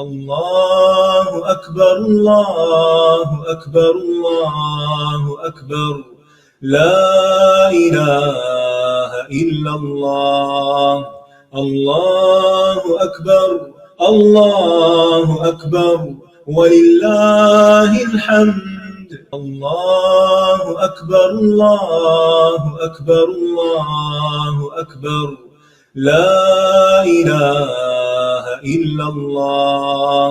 الله أكبر الله أكبر الله أكبر لا إله إلا الله الله أكبر الله أكبر ولله الحمد الله أكبر الله أكبر الله أكبر لا إله إلا الله.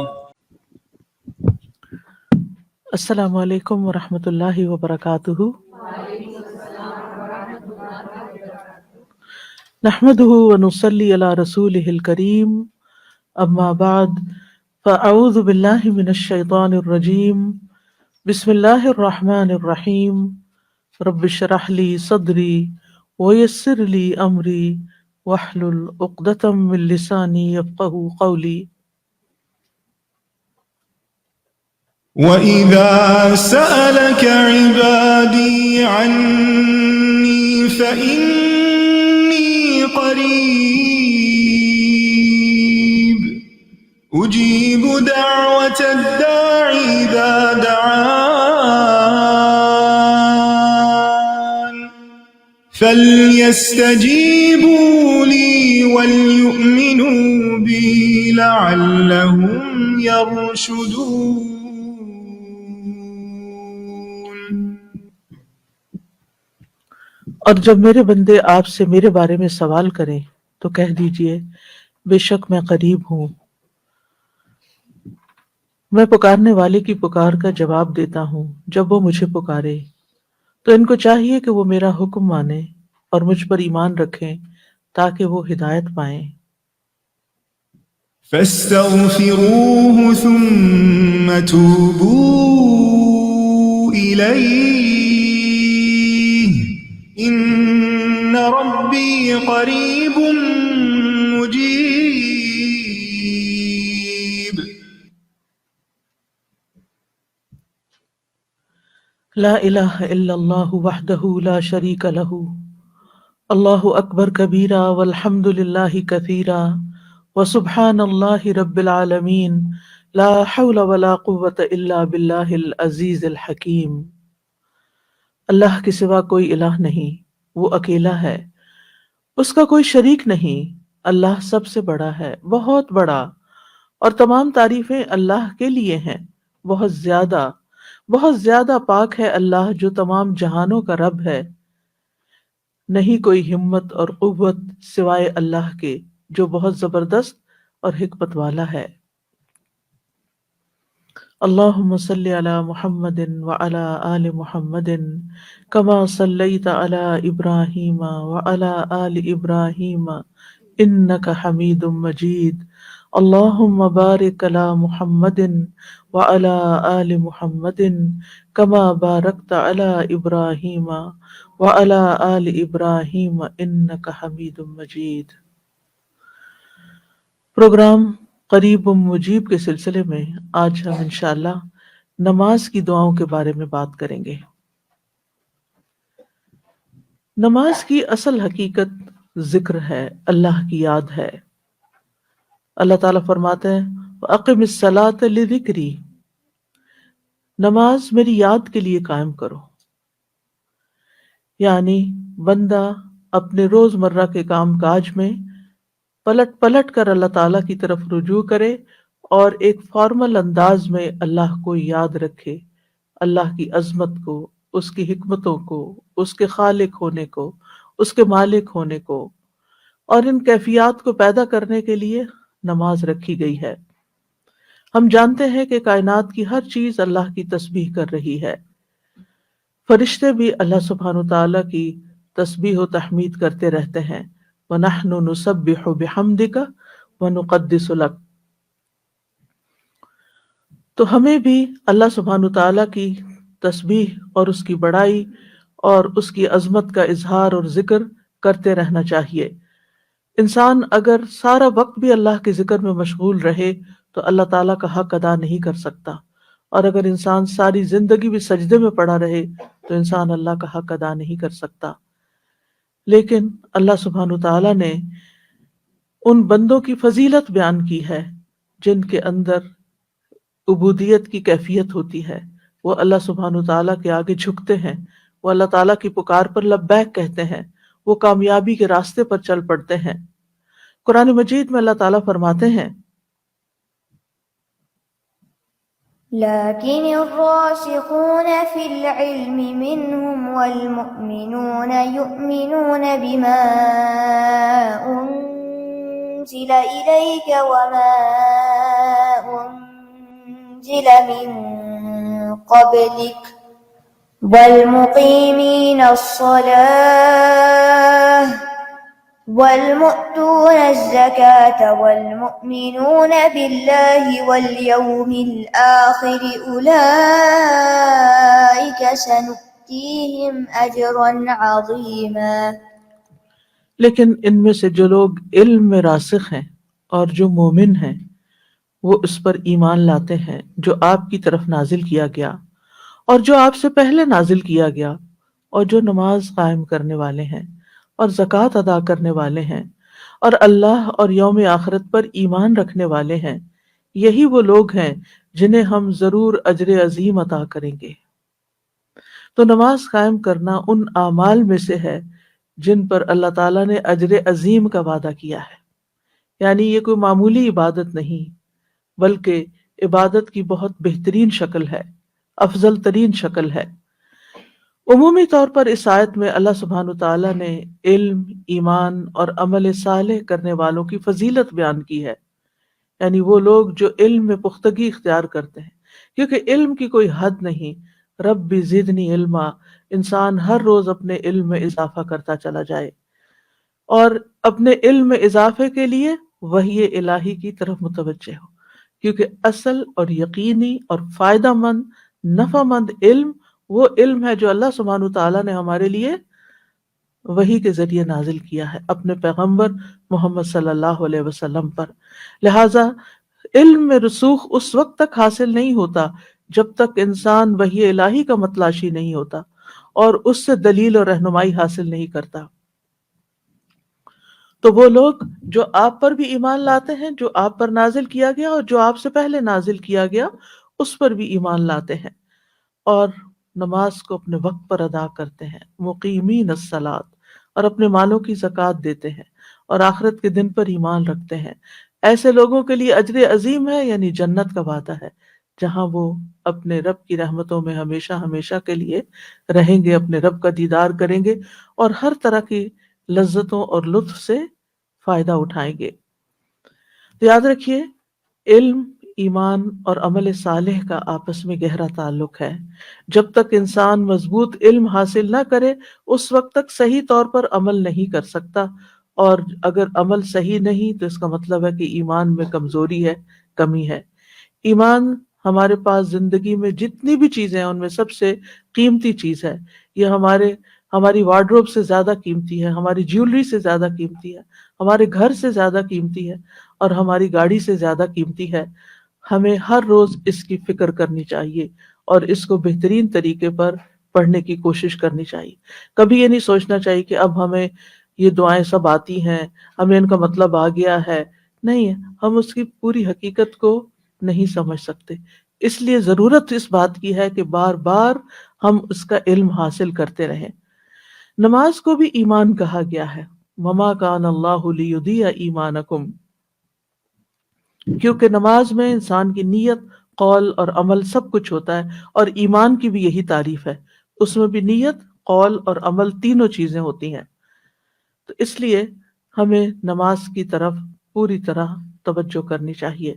السلام علیکم ورحمۃ اللہ وبرکاتہ. نحمده ونصلي على رسوله الكريم. اما بعد فاعوذ باللہ من الشیطان الرجیم. بسم اللہ الرحمن الرحیم. رب اشرح لي صدری ويسر لي امری واحلل عقدۃ من لسانی یفقهوا قولی. وَإِذَا سَأَلَكَ عِبَادِي عَنِّي فَإِنِّي قَرِيبٌ أُجِيبُ دَعْوَةَ الدَّاعِ إِذَا دَعَانِ فَلْيَسْتَجِيبُوا لِي وَلْيُؤْمِنُوا بِي لَعَلَّهُمْ يَرْشُدُونَ. اور جب میرے بندے آپ سے میرے بارے میں سوال کریں تو کہہ دیجئے بے شک میں قریب ہوں، میں پکارنے والے کی پکار کا جواب دیتا ہوں جب وہ مجھے پکارے. تو ان کو چاہیے کہ وہ میرا حکم مانیں اور مجھ پر ایمان رکھیں تاکہ وہ ہدایت پائیں. فاستغفروه ثم توبوا إليه إن ربي قريب مجيب. لا الہ الا اللہ وحدہ لا شریک لہ اللہ اکبر کبیرا والحمد للہ کثیرا وسبحان اللہ رب العالمین لا حول ولا قوة الا باللہ العزیز الحکیم. اللہ کے سوا کوئی الہ نہیں، وہ اکیلا ہے، اس کا کوئی شریک نہیں. اللہ سب سے بڑا ہے، بہت بڑا، اور تمام تعریفیں اللہ کے لیے ہیں. بہت زیادہ پاک ہے اللہ جو تمام جہانوں کا رب ہے. نہیں کوئی ہمت اور قوت سوائے اللہ کے جو بہت زبردست اور حکمت والا ہے. اللہم صلی علی محمد وعلی آل محمد کما صلیت علی ابراہیم وعلی آل ابراہیم انک حمید مجید. اللہم بارک علی محمد وعلی آل محمد کما بارکت علی ابراہیم وعلی آل ابراہیم انک حمید مجید. پروگرام قریب مجیب کے سلسلے میں آج ہم انشاءاللہ نماز کی دعاؤں کے بارے میں بات کریں گے. نماز کی اصل حقیقت ذکر ہے، اللہ کی یاد ہے. اللہ تعالیٰ فرماتے ہیں وَأَقِمِ الصَّلَاةَ لِذِكْرِي، نماز میری یاد کے لیے قائم کرو. یعنی بندہ اپنے روز مرہ کے کام کاج میں پلٹ کر اللہ تعالیٰ کی طرف رجوع کرے اور ایک فارمل انداز میں اللہ کو یاد رکھے، اللہ کی عظمت کو، اس کی حکمتوں کو، اس کے خالق ہونے کو، اس کے مالک ہونے کو. اور ان کیفیات کو پیدا کرنے کے لیے نماز رکھی گئی ہے. ہم جانتے ہیں کہ کائنات کی ہر چیز اللہ کی تسبیح کر رہی ہے. فرشتے بھی اللہ سبحانہ وتعالیٰ کی تسبیح و تحمید کرتے رہتے ہیں. وَنَحْنُ نُسَبِّحُ بِحَمْدِكَ وَنُقَدِّسُ لَكَ. تو ہمیں بھی اللہ سبحانہ وتعالیٰ کی تسبیح اور اس کی بڑائی اور اس کی عظمت کا اظہار اور ذکر کرتے رہنا چاہیے. انسان اگر سارا وقت بھی اللہ کے ذکر میں مشغول رہے تو اللہ تعالیٰ کا حق ادا نہیں کر سکتا، اور اگر انسان ساری زندگی بھی سجدے میں پڑا رہے تو انسان اللہ کا حق ادا نہیں کر سکتا. لیکن اللہ سبحانہ وتعالیٰ نے ان بندوں کی فضیلت بیان کی ہے جن کے اندر عبودیت کی کیفیت ہوتی ہے، وہ اللہ سبحانہ تعالیٰ کے آگے جھکتے ہیں، وہ اللہ تعالیٰ کی پکار پر لبیک کہتے ہیں، وہ کامیابی کے راستے پر چل پڑتے ہیں۔ قرآن مجید میں اللہ تعالیٰ فرماتے ہیں لكن الراسخون في العلم منهم والمؤمنون يؤمنون بما أنزل إليك وما أنزل من قبلك والمقيمين الصلاة والمؤتون الزكاة والمؤمنون بالله واليوم الآخر أولئك سنؤتيهم أجرا عظيما۔ لیکن ان میں سے جو لوگ علم میں راسخ ہیں اور جو مومن ہیں وہ اس پر ایمان لاتے ہیں جو آپ کی طرف نازل کیا گیا اور جو آپ سے پہلے نازل کیا گیا، اور جو نماز قائم کرنے والے ہیں اور زکوٰۃ ادا کرنے والے ہیں اور اللہ اور یوم آخرت پر ایمان رکھنے والے ہیں، یہی وہ لوگ ہیں جنہیں ہم ضرور اجر عظیم عطا کریں گے۔ تو نماز قائم کرنا ان اعمال میں سے ہے جن پر اللہ تعالیٰ نے اجر عظیم کا وعدہ کیا ہے، یعنی یہ کوئی معمولی عبادت نہیں بلکہ عبادت کی بہت بہترین شکل ہے، افضل ترین شکل ہے۔ عمومی طور پر اس آیت میں اللہ سبحانہ تعالیٰ نے علم، ایمان اور عمل صالح کرنے والوں کی فضیلت بیان کی ہے، یعنی وہ لوگ جو علم میں پختگی اختیار کرتے ہیں، کیونکہ علم کی کوئی حد نہیں۔ رب زدنی علما، انسان ہر روز اپنے علم میں اضافہ کرتا چلا جائے اور اپنے علم میں اضافے کے لیے وحی الہی کی طرف متوجہ ہو، کیونکہ اصل اور یقینی اور فائدہ مند، نفع مند علم وہ علم ہے جو اللہ سبحانہ تعالیٰ نے ہمارے لیے وحی کے ذریعے نازل کیا ہے اپنے پیغمبر محمد صلی اللہ علیہ وسلم پر۔ لہٰذا علم میں رسوخ اس وقت تک حاصل نہیں ہوتا جب تک انسان وحی الہی کا متلاشی نہیں ہوتا اور اس سے دلیل اور رہنمائی حاصل نہیں کرتا۔ تو وہ لوگ جو آپ پر بھی ایمان لاتے ہیں، جو آپ پر نازل کیا گیا اور جو آپ سے پہلے نازل کیا گیا اس پر بھی ایمان لاتے ہیں اور نماز کو اپنے وقت پر ادا کرتے ہیں، مقیمین الصلاۃ، اور اپنے مالوں کی زکوٰۃ دیتے ہیں اور آخرت کے دن پر ایمان رکھتے ہیں، ایسے لوگوں کے لیے اجر عظیم ہے، یعنی جنت کا وعدہ ہے جہاں وہ اپنے رب کی رحمتوں میں ہمیشہ ہمیشہ کے لیے رہیں گے، اپنے رب کا دیدار کریں گے اور ہر طرح کی لذتوں اور لطف سے فائدہ اٹھائیں گے۔ تو یاد رکھیے، علم، ایمان اور عمل صالح کا آپس میں گہرا تعلق ہے۔ جب تک انسان مضبوط علم حاصل نہ کرے اس وقت تک صحیح طور پر عمل نہیں کر سکتا، اور اگر عمل صحیح نہیں تو اس کا مطلب ہے کہ ایمان میں کمزوری ہے، کمی ہے۔ ایمان ہمارے پاس زندگی میں جتنی بھی چیزیں ہیں ان میں سب سے قیمتی چیز ہے۔ یہ ہماری وارڈروب سے زیادہ قیمتی ہے، ہماری جیولری سے زیادہ قیمتی ہے، ہمارے گھر سے زیادہ قیمتی ہے اور ہماری گاڑی سے زیادہ قیمتی ہے۔ ہمیں ہر روز اس کی فکر کرنی چاہیے اور اس کو بہترین طریقے پر پڑھنے کی کوشش کرنی چاہیے۔ کبھی یہ نہیں سوچنا چاہیے کہ اب ہمیں یہ دعائیں سب آتی ہیں، ہمیں ان کا مطلب آ گیا ہے۔ نہیں، ہم اس کی پوری حقیقت کو نہیں سمجھ سکتے، اس لیے ضرورت اس بات کی ہے کہ بار بار ہم اس کا علم حاصل کرتے رہیں۔ نماز کو بھی ایمان کہا گیا ہے، وما کان اللہ لیضیع ایمانکم، کیونکہ نماز میں انسان کی نیت، قول اور عمل سب کچھ ہوتا ہے، اور ایمان کی بھی یہی تعریف ہے، اس میں بھی نیت، قول اور عمل تینوں چیزیں ہوتی ہیں۔ تو اس لیے ہمیں نماز کی طرف پوری طرح توجہ کرنی چاہیے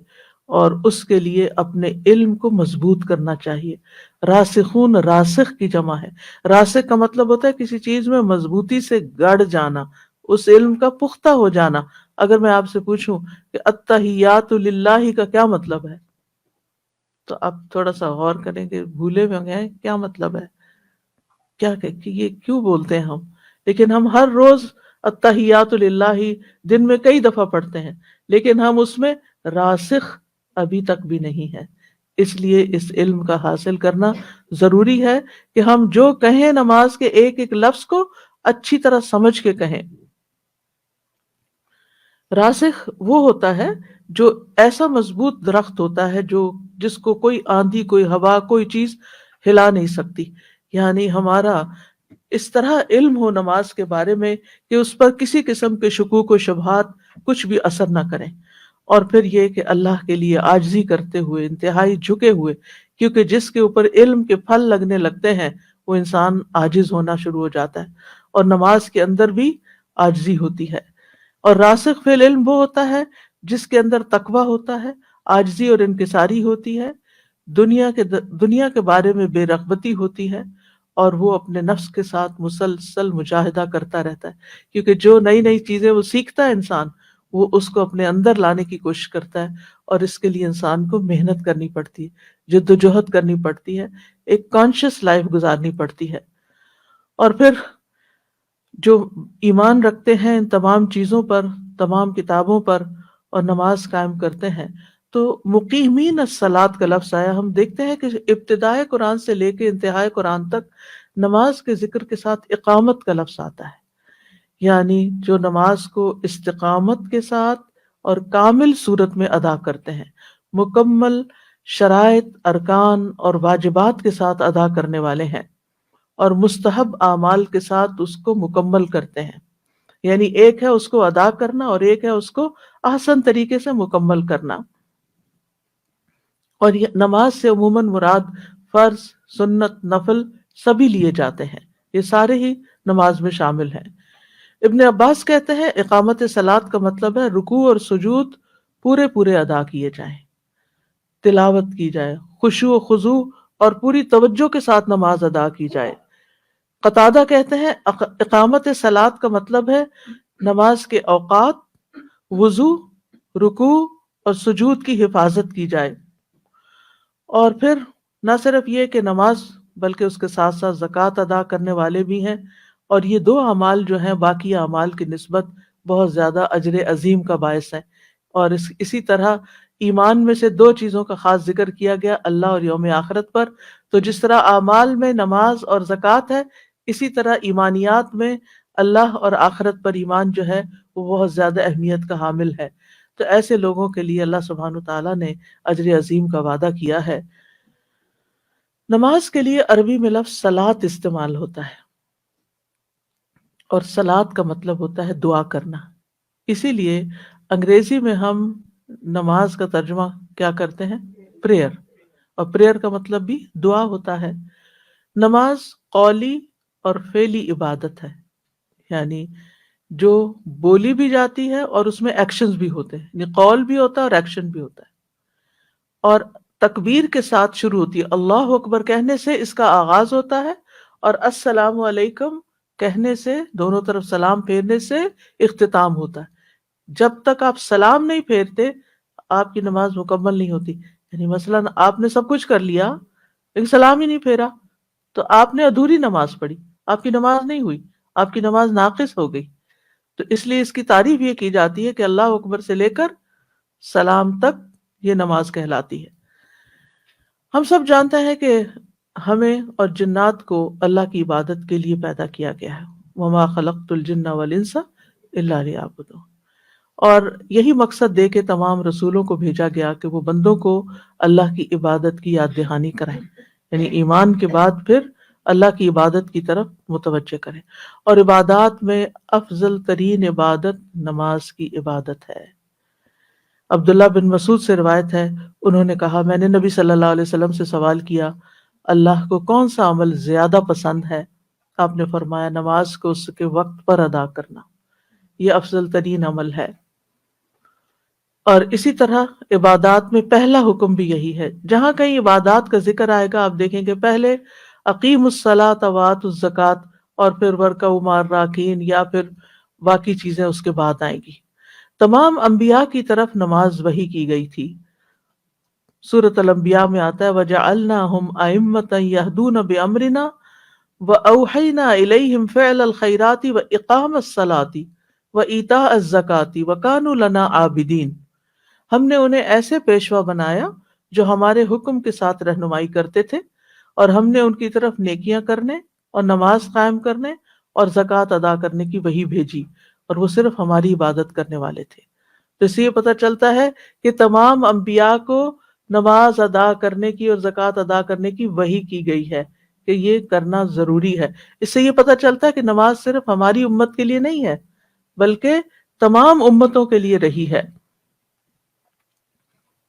اور اس کے لیے اپنے علم کو مضبوط کرنا چاہیے۔ راسخون، راسخ کی جمع ہے، راسخ کا مطلب ہوتا ہے کسی چیز میں مضبوطی سے گڑ جانا، اس علم کا پختہ ہو جانا۔ اگر میں آپ سے پوچھوں کہ التحیات للہ کا کیا مطلب ہے تو آپ تھوڑا سا غور کریں گے، بھولے ہوئے ہیں کیا مطلب ہے، کیا کہ یہ کیوں بولتے ہیں ہم، لیکن ہم ہر روز التحیات للہ دن میں کئی دفعہ پڑھتے ہیں، لیکن ہم اس میں راسخ ابھی تک بھی نہیں ہے۔ اس لیے اس علم کا حاصل کرنا ضروری ہے کہ ہم جو کہیں نماز کے ایک ایک لفظ کو اچھی طرح سمجھ کے کہیں۔ راسخ وہ ہوتا ہے جو ایسا مضبوط درخت ہوتا ہے جس کو کوئی آندھی، کوئی ہوا، کوئی چیز ہلا نہیں سکتی. یعنی ہمارا اس طرح علم ہو نماز کے بارے میں کہ اس پر کسی قسم کے شکوک و شبہات کچھ بھی اثر نہ کریں. اور پھر یہ کہ اللہ کے لیے عاجزی کرتے ہوئے، انتہائی جھکے ہوئے، کیونکہ جس کے اوپر علم کے پھل لگنے لگتے ہیں وہ انسان عاجز ہونا شروع ہو جاتا ہے. اور نماز کے اندر بھی عاجزی ہوتی ہے. اور راسخ فی العلم وہ ہوتا ہے جس کے اندر تقویٰ ہوتا ہے، عاجزی اور انکساری ہوتی ہے، دنیا کے بارے میں بے رغبتی ہوتی ہے، اور وہ اپنے نفس کے ساتھ مسلسل مجاہدہ کرتا رہتا ہے. کیونکہ جو نئی نئی چیزیں وہ سیکھتا ہے انسان، وہ اس کو اپنے اندر لانے کی کوشش کرتا ہے، اور اس کے لیے انسان کو محنت کرنی پڑتی ہے، جد و جہد کرنی پڑتی ہے، ایک کانشیس لائف گزارنی پڑتی ہے. اور پھر جو ایمان رکھتے ہیں ان تمام چیزوں پر، تمام کتابوں پر، اور نماز قائم کرتے ہیں، تو مقیمین الصلاۃ کا لفظ آیا. ہم دیکھتے ہیں کہ ابتدائے قرآن سے لے کے انتہائے قرآن تک نماز کے ذکر کے ساتھ اقامت کا لفظ آتا ہے. یعنی جو نماز کو استقامت کے ساتھ اور کامل صورت میں ادا کرتے ہیں، مکمل شرائط، ارکان اور واجبات کے ساتھ ادا کرنے والے ہیں، اور مستحب اعمال کے ساتھ اس کو مکمل کرتے ہیں. یعنی ایک ہے اس کو ادا کرنا اور ایک ہے اس کو احسن طریقے سے مکمل کرنا. اور یہ نماز سے عموماً مراد فرض، سنت، نفل سبھی لیے جاتے ہیں، یہ سارے ہی نماز میں شامل ہیں. ابن عباس کہتے ہیں اقامت صلاۃ کا مطلب ہے رکوع اور سجود پورے پورے ادا کیے جائیں، تلاوت کی جائے، خشوع و خضوع اور پوری توجہ کے ساتھ نماز ادا کی جائے. قتادہ کہتے ہیں اقامت صلاۃ کا مطلب ہے نماز کے اوقات، وضو، رکوع اور سجود کی حفاظت کی جائے. اور پھر نہ صرف یہ کہ نماز بلکہ اس کے ساتھ ساتھ زکوٰۃ ادا کرنے والے بھی ہیں، اور یہ دو اعمال جو ہیں باقی اعمال کی نسبت بہت زیادہ اجر عظیم کا باعث ہیں. اور اسی طرح ایمان میں سے دو چیزوں کا خاص ذکر کیا گیا، اللہ اور یوم آخرت پر. تو جس طرح اعمال میں نماز اور زکوٰۃ ہے، اسی طرح ایمانیات میں اللہ اور آخرت پر ایمان جو ہے وہ بہت زیادہ اہمیت کا حامل ہے. تو ایسے لوگوں کے لیے اللہ سبحانہ تعالیٰ نے اجر عظیم کا وعدہ کیا ہے. نماز کے لیے عربی میں لفظ صلاۃ استعمال ہوتا ہے، اور صلاۃ کا مطلب ہوتا ہے دعا کرنا. اسی لیے انگریزی میں ہم نماز کا ترجمہ کیا کرتے ہیں؟ پریئر. اور پریئر کا مطلب بھی دعا ہوتا ہے. نماز قولی اور فعلی عبادت ہے، یعنی جو بولی بھی جاتی ہے اور اس میں ایکشنز بھی ہوتے ہیں، یعنی قول بھی ہوتا ہے اور ایکشن بھی ہوتا ہے. اور تکبیر کے ساتھ شروع ہوتی ہے، اللہ اکبر کہنے سے اس کا آغاز ہوتا ہے، اور السلام علیکم کہنے سے، دونوں طرف سلام پھیرنے سے اختتام ہوتا ہے. جب تک آپ سلام نہیں پھیرتے آپ کی نماز مکمل نہیں ہوتی. یعنی مثلا آپ نے سب کچھ کر لیا لیکن سلام ہی نہیں پھیرا تو آپ نے ادھوری نماز پڑھی، آپ کی نماز نہیں ہوئی، آپ کی نماز ناقص ہو گئی. تو اس لیے اس کی تعریف یہ کی جاتی ہے کہ اللہ اکبر سے لے کر سلام تک یہ نماز کہلاتی ہے. ہم سب جانتے ہیں کہ ہمیں اور جنات کو اللہ کی عبادت کے لیے پیدا کیا گیا ہے. وما خلقت الجن والانس الا لیعبدون. اور یہی مقصد دے کے تمام رسولوں کو بھیجا گیا کہ وہ بندوں کو اللہ کی عبادت کی یاد دہانی کریں، یعنی ایمان کے بعد پھر اللہ کی عبادت کی طرف متوجہ کریں. اور عبادات میں افضل ترین عبادت نماز کی عبادت ہے. عبداللہ بن مسعود سے روایت ہے، انہوں نے کہا میں نے نبی صلی اللہ علیہ وسلم سے سوال کیا اللہ کو کون سا عمل زیادہ پسند ہے؟ آپ نے فرمایا نماز کو اس کے وقت پر ادا کرنا، یہ افضل ترین عمل ہے. اور اسی طرح عبادات میں پہلا حکم بھی یہی ہے. جہاں کہیں عبادات کا ذکر آئے گا آپ دیکھیں گے پہلے اقیم الصلاۃ وآتوا الزکوٰۃ اور پھر ورکعوا مع الراکعین، یا پھر باقی چیزیں اس کے بعد آئیں گی. تمام انبیاء کی طرف نماز وحی کی گئی تھی. سورۃ الانبیاء میں آتا ہے وَجَعَلْنَاهُمْ أَئِمَّةً يَهْدُونَ بِأَمْرِنَا وَأَوْحَيْنَا إِلَيْهِمْ فِعْلَ الْخَيْرَاتِ وَإِقَامَ الصَّلَاةِ وَإِيتَاءَ الزَّكَاةِ وَكَانُوا لَنَا عَابِدِينَ. ہم نے انہیں ایسے پیشوا بنایا جو ہمارے حکم کے ساتھ رہنمائی کرتے تھے، اور ہم نے ان کی طرف نیکیاں کرنے اور نماز قائم کرنے اور زکوٰۃ ادا کرنے کی وحی بھیجی، اور وہ صرف ہماری عبادت کرنے والے تھے. تو اس سے یہ پتہ چلتا ہے کہ تمام انبیاء کو نماز ادا کرنے کی اور زکوٰۃ ادا کرنے کی وحی کی گئی ہے کہ یہ کرنا ضروری ہے۔ اس سے یہ پتہ چلتا ہے کہ نماز صرف ہماری امت کے لیے نہیں ہے بلکہ تمام امتوں کے لیے رہی ہے۔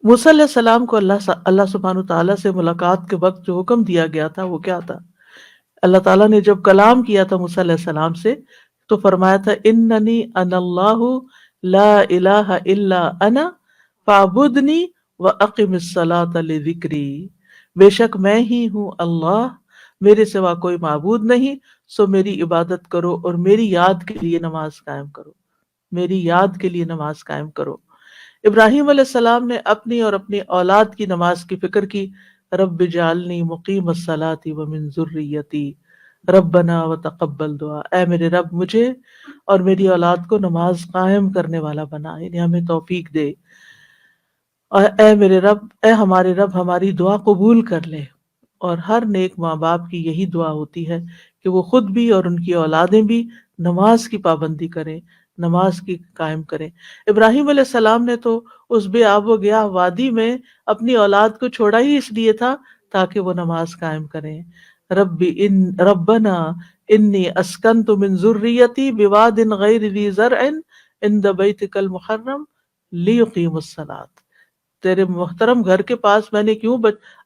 موسیٰ علیہ السلام کو اللہ سبحانہ تعالیٰ سے ملاقات کے وقت جو حکم دیا گیا تھا وہ کیا تھا؟ اللہ تعالیٰ نے جب کلام کیا تھا موسیٰ علیہ السلام سے تو فرمایا تھا اننی انا اللہ لا الہ الا انا فاعبدنی واقم الصلاۃ لذکری، بے شک میں ہی ہوں اللہ، میرے سوا کوئی معبود نہیں، سو میری عبادت کرو اور میری یاد کے لیے نماز قائم کرو، میری یاد کے لیے نماز قائم کرو۔ ابراہیم علیہ السلام نے اپنی اور اپنی اولاد کی نماز کی فکر کی، رب اجعلنی مقیم الصلاۃ ومن ذریتی ربنا وتقبل دعا، اے میرے رب مجھے اور میری اولاد کو نماز قائم کرنے والا بنا، یعنی ہمیں توفیق دے، اور اے میرے رب، اے ہمارے رب ہماری دعا قبول کر لے۔ اور ہر نیک ماں باپ کی یہی دعا ہوتی ہے کہ وہ خود بھی اور ان کی اولادیں بھی نماز کی پابندی کریں، نماز کی قائم کریں۔ ابراہیم علیہ السلام نے تو اس بے آب و گیاہ وادی میں اپنی اولاد کو چھوڑا ہی اس لیے تھا تاکہ وہ نماز قائم کریں۔ ربنا انی اسکنت من ذریتی بواد غیر ذی زرع عند بیتک المحرم لیقیموا الصلاۃ، تیرے محترم گھر کے پاس میں نے کیوں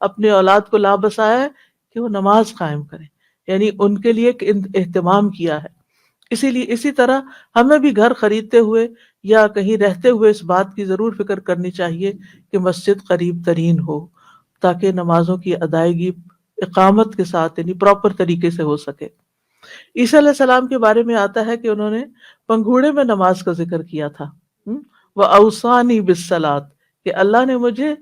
اپنے اولاد کو لا بسایا ہے کہ وہ نماز قائم کریں، یعنی ان کے لیے ایک اہتمام کیا ہے۔ اسی طرح ہمیں بھی گھر خریدتے ہوئے یا کہیں رہتے ہوئے اس بات کی ضرور فکر کرنی چاہیے کہ مسجد قریب ترین ہو تاکہ نمازوں کی ادائیگی اقامت کے ساتھ یعنی پراپر طریقے سے ہو سکے۔ عیسیٰ علیہ السلام کے بارے میں آتا ہے کہ انہوں نے پنگھوڑے میں نماز کا ذکر کیا تھا، وَأَوْصَانِي بِالصَّلَاةِ، کہ اللہ نے مجھے،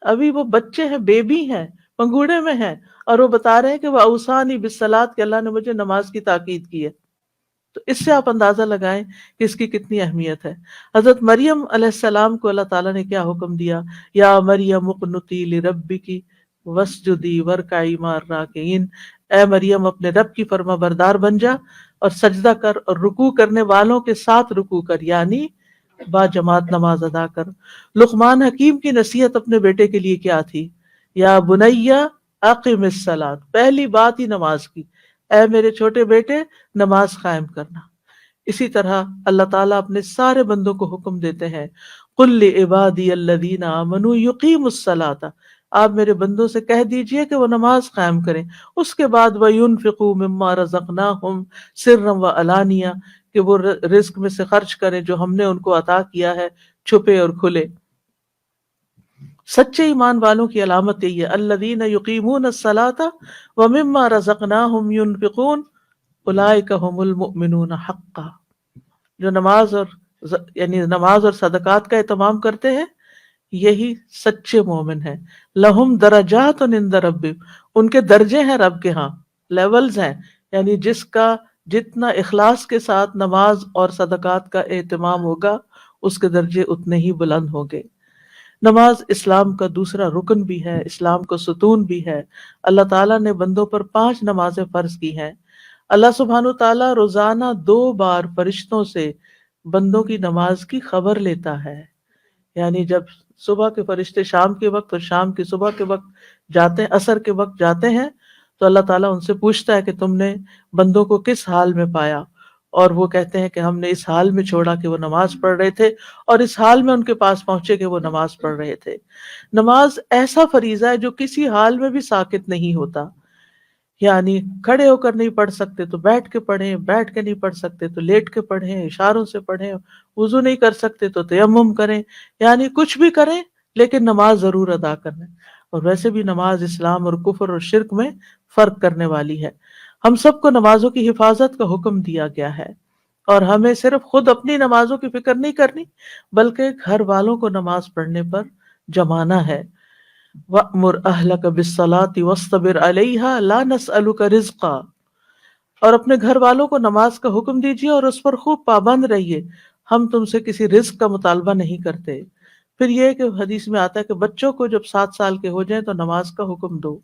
ابھی وہ بچے ہیں، بیبی ہیں، پنگھوڑے میں ہیں، اور وہ بتا رہے ہیں کہ وَأَوْصَانِي بِالصَّلَاةِ، کہ اللہ نے مجھے نماز کی تاکید کی ہے۔ تو اس سے آپ اندازہ لگائیں کہ اس کی کتنی اہمیت ہے۔ حضرت مریم علیہ السلام کو اللہ تعالیٰ نے کیا حکم دیا؟ یا مریم اقنتی لربک واسجدی وارکعی مع الراکعین، اے مریم اپنے رب کی فرما بردار بن جا اور سجدہ کر اور رکوع کرنے والوں کے ساتھ رکوع کر، یعنی با جماعت نماز ادا کر۔ لقمان حکیم کی نصیحت اپنے بیٹے کے لیے کیا تھی؟ یا بنی اقم الصلاۃ، پہلی بات ہی نماز کی، اے میرے چھوٹے بیٹے نماز قائم کرنا۔ اسی طرح اللہ تعالیٰ اپنے سارے بندوں کو حکم دیتے ہیں، قل لعبادی الذین آمنوا یقیموا الصلاۃ، آپ میرے بندوں سے کہہ دیجئے کہ وہ نماز قائم کریں۔ اس کے بعد وَيُنْفِقُوا مِمَّا رَزَقْنَاهُمْ سِرًّا وَعَلَانِيَةً، کہ وہ رزق میں سے خرچ کریں جو ہم نے ان کو عطا کیا ہے، چھپے اور کھلے۔ سچے ایمان والوں کی علامت یہی ہے، الذین یقیمون الصلاۃ ومما رزقناہم ینفقون اولئک ھم المؤمنون حقا، جو نماز اور صدقات کا اہتمام کرتے ہیں یہی سچے مومن ہیں۔ لہم درجات عند ربہم، ان کے درجے ہیں رب کے ہاں، لیولز ہیں، یعنی جس کا جتنا اخلاص کے ساتھ نماز اور صدقات کا اہتمام ہوگا اس کے درجے اتنے ہی بلند ہوں گے۔ نماز اسلام کا دوسرا رکن بھی ہے، اسلام کا ستون بھی ہے۔ اللہ تعالیٰ نے بندوں پر 5 نمازیں فرض کی ہیں۔ اللہ سبحانہ تعالیٰ روزانہ 2 بار فرشتوں سے بندوں کی نماز کی خبر لیتا ہے، یعنی جب صبح کے فرشتے شام کے وقت اور شام کے صبح کے وقت جاتے ہیں، عصر کے وقت جاتے ہیں، تو اللہ تعالیٰ ان سے پوچھتا ہے کہ تم نے بندوں کو کس حال میں پایا، اور وہ کہتے ہیں کہ ہم نے اس حال میں چھوڑا کہ وہ نماز پڑھ رہے تھے، اور اس حال میں ان کے پاس پہنچے کہ وہ نماز پڑھ رہے تھے۔ نماز ایسا فریضہ ہے جو کسی حال میں بھی ساکت نہیں ہوتا، یعنی کھڑے ہو کر نہیں پڑھ سکتے تو بیٹھ کے پڑھیں، بیٹھ کے نہیں پڑھ سکتے تو لیٹ کے پڑھیں، اشاروں سے پڑھیں، وضو نہیں کر سکتے تو تیمم کریں، یعنی کچھ بھی کریں لیکن نماز ضرور ادا کرنا۔ اور ویسے بھی نماز اسلام اور کفر اور شرک میں فرق کرنے والی ہے۔ ہم سب کو نمازوں کی حفاظت کا حکم دیا گیا ہے، اور ہمیں صرف خود اپنی نمازوں کی فکر نہیں کرنی بلکہ گھر والوں کو نماز پڑھنے پر جمانا ہے۔ وَأْمُرْ أَهْلَكَ بِالصَّلَاةِ وَاصْطَبِرْ عَلَيْهَا لَا نَسْأَلُكَ رِزْقًا، اور اپنے گھر والوں کو نماز کا حکم دیجیے اور اس پر خوب پابند رہیے، ہم تم سے کسی رزق کا مطالبہ نہیں کرتے۔ پھر یہ کہ حدیث میں آتا ہے کہ بچوں کو جب 7 سال کے ہو جائیں تو نماز کا حکم دو،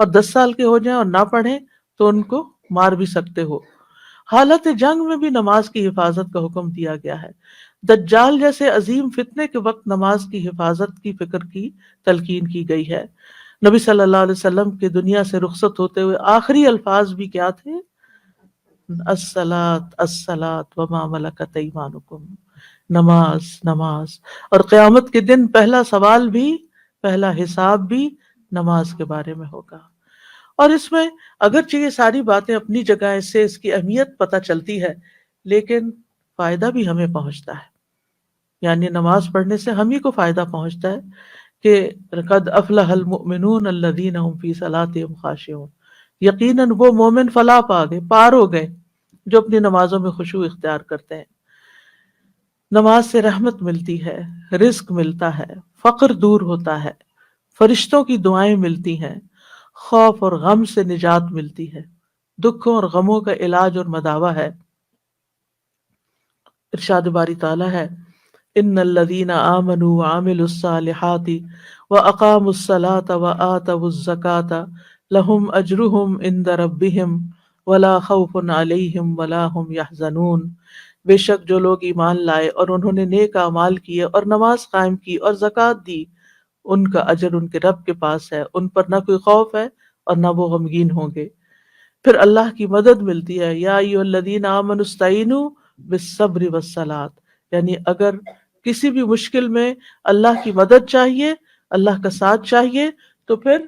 اور 10 سال کے ہو جائیں اور نہ پڑھیں تو ان کو مار بھی سکتے ہو۔ حالت جنگ میں بھی نماز کی حفاظت کا حکم دیا گیا ہے۔ دجال جیسے عظیم فتنے کے وقت نماز کی حفاظت کی فکر کی تلقین کی گئی ہے۔ نبی صلی اللہ علیہ وسلم کے دنیا سے رخصت ہوتے ہوئے آخری الفاظ بھی کیا تھے؟ الصلاۃ الصلاۃ وما ملکت ایمانکم، نماز نماز۔ اور قیامت کے دن پہلا سوال بھی، پہلا حساب بھی نماز کے بارے میں ہوگا۔ اور اس میں اگرچہ یہ ساری باتیں اپنی جگہ، اس سے اس کی اہمیت پتہ چلتی ہے، لیکن فائدہ بھی ہمیں پہنچتا ہے، یعنی نماز پڑھنے سے ہم ہی کو فائدہ پہنچتا ہے کہ قد افلح المؤمنون الذین هم فی صلاتهم خاشعون، یقیناً وہ مومن فلاح پا گئے، پار ہو گئے جو اپنی نمازوں میں خشوع اختیار کرتے ہیں۔ نماز سے رحمت ملتی ہے، رزق ملتا ہے، فقر دور ہوتا ہے، فرشتوں کی دعائیں ملتی ہیں، خوف اور غم سے نجات ملتی ہے، دکھوں اور غموں کا علاج اور مداوع ہے۔ ارشاد باری تعالیٰ ہے ان الذین آمنوا وعملوا الصالحات واقاموا الصلاة وآتوا الزکاة لهم اجرهم عند ربهم ولا خوف علیہم ولا هم يحزنون، بے شک جو لوگ ایمان لائے اور انہوں نے نیک اعمال کیے اور نماز قائم کی اور زکوٰۃ دی، ان کا اجر ان کے رب کے پاس ہے، ان پر نہ کوئی خوف ہے اور نہ وہ غمگین ہوں گے۔ پھر اللہ کی مدد ملتی ہے، یا ایھا الذین آمنوا استعینوا بالصبر والصلاۃ، یعنی اگر کسی بھی مشکل میں اللہ کی مدد چاہیے، اللہ کا ساتھ چاہیے، تو پھر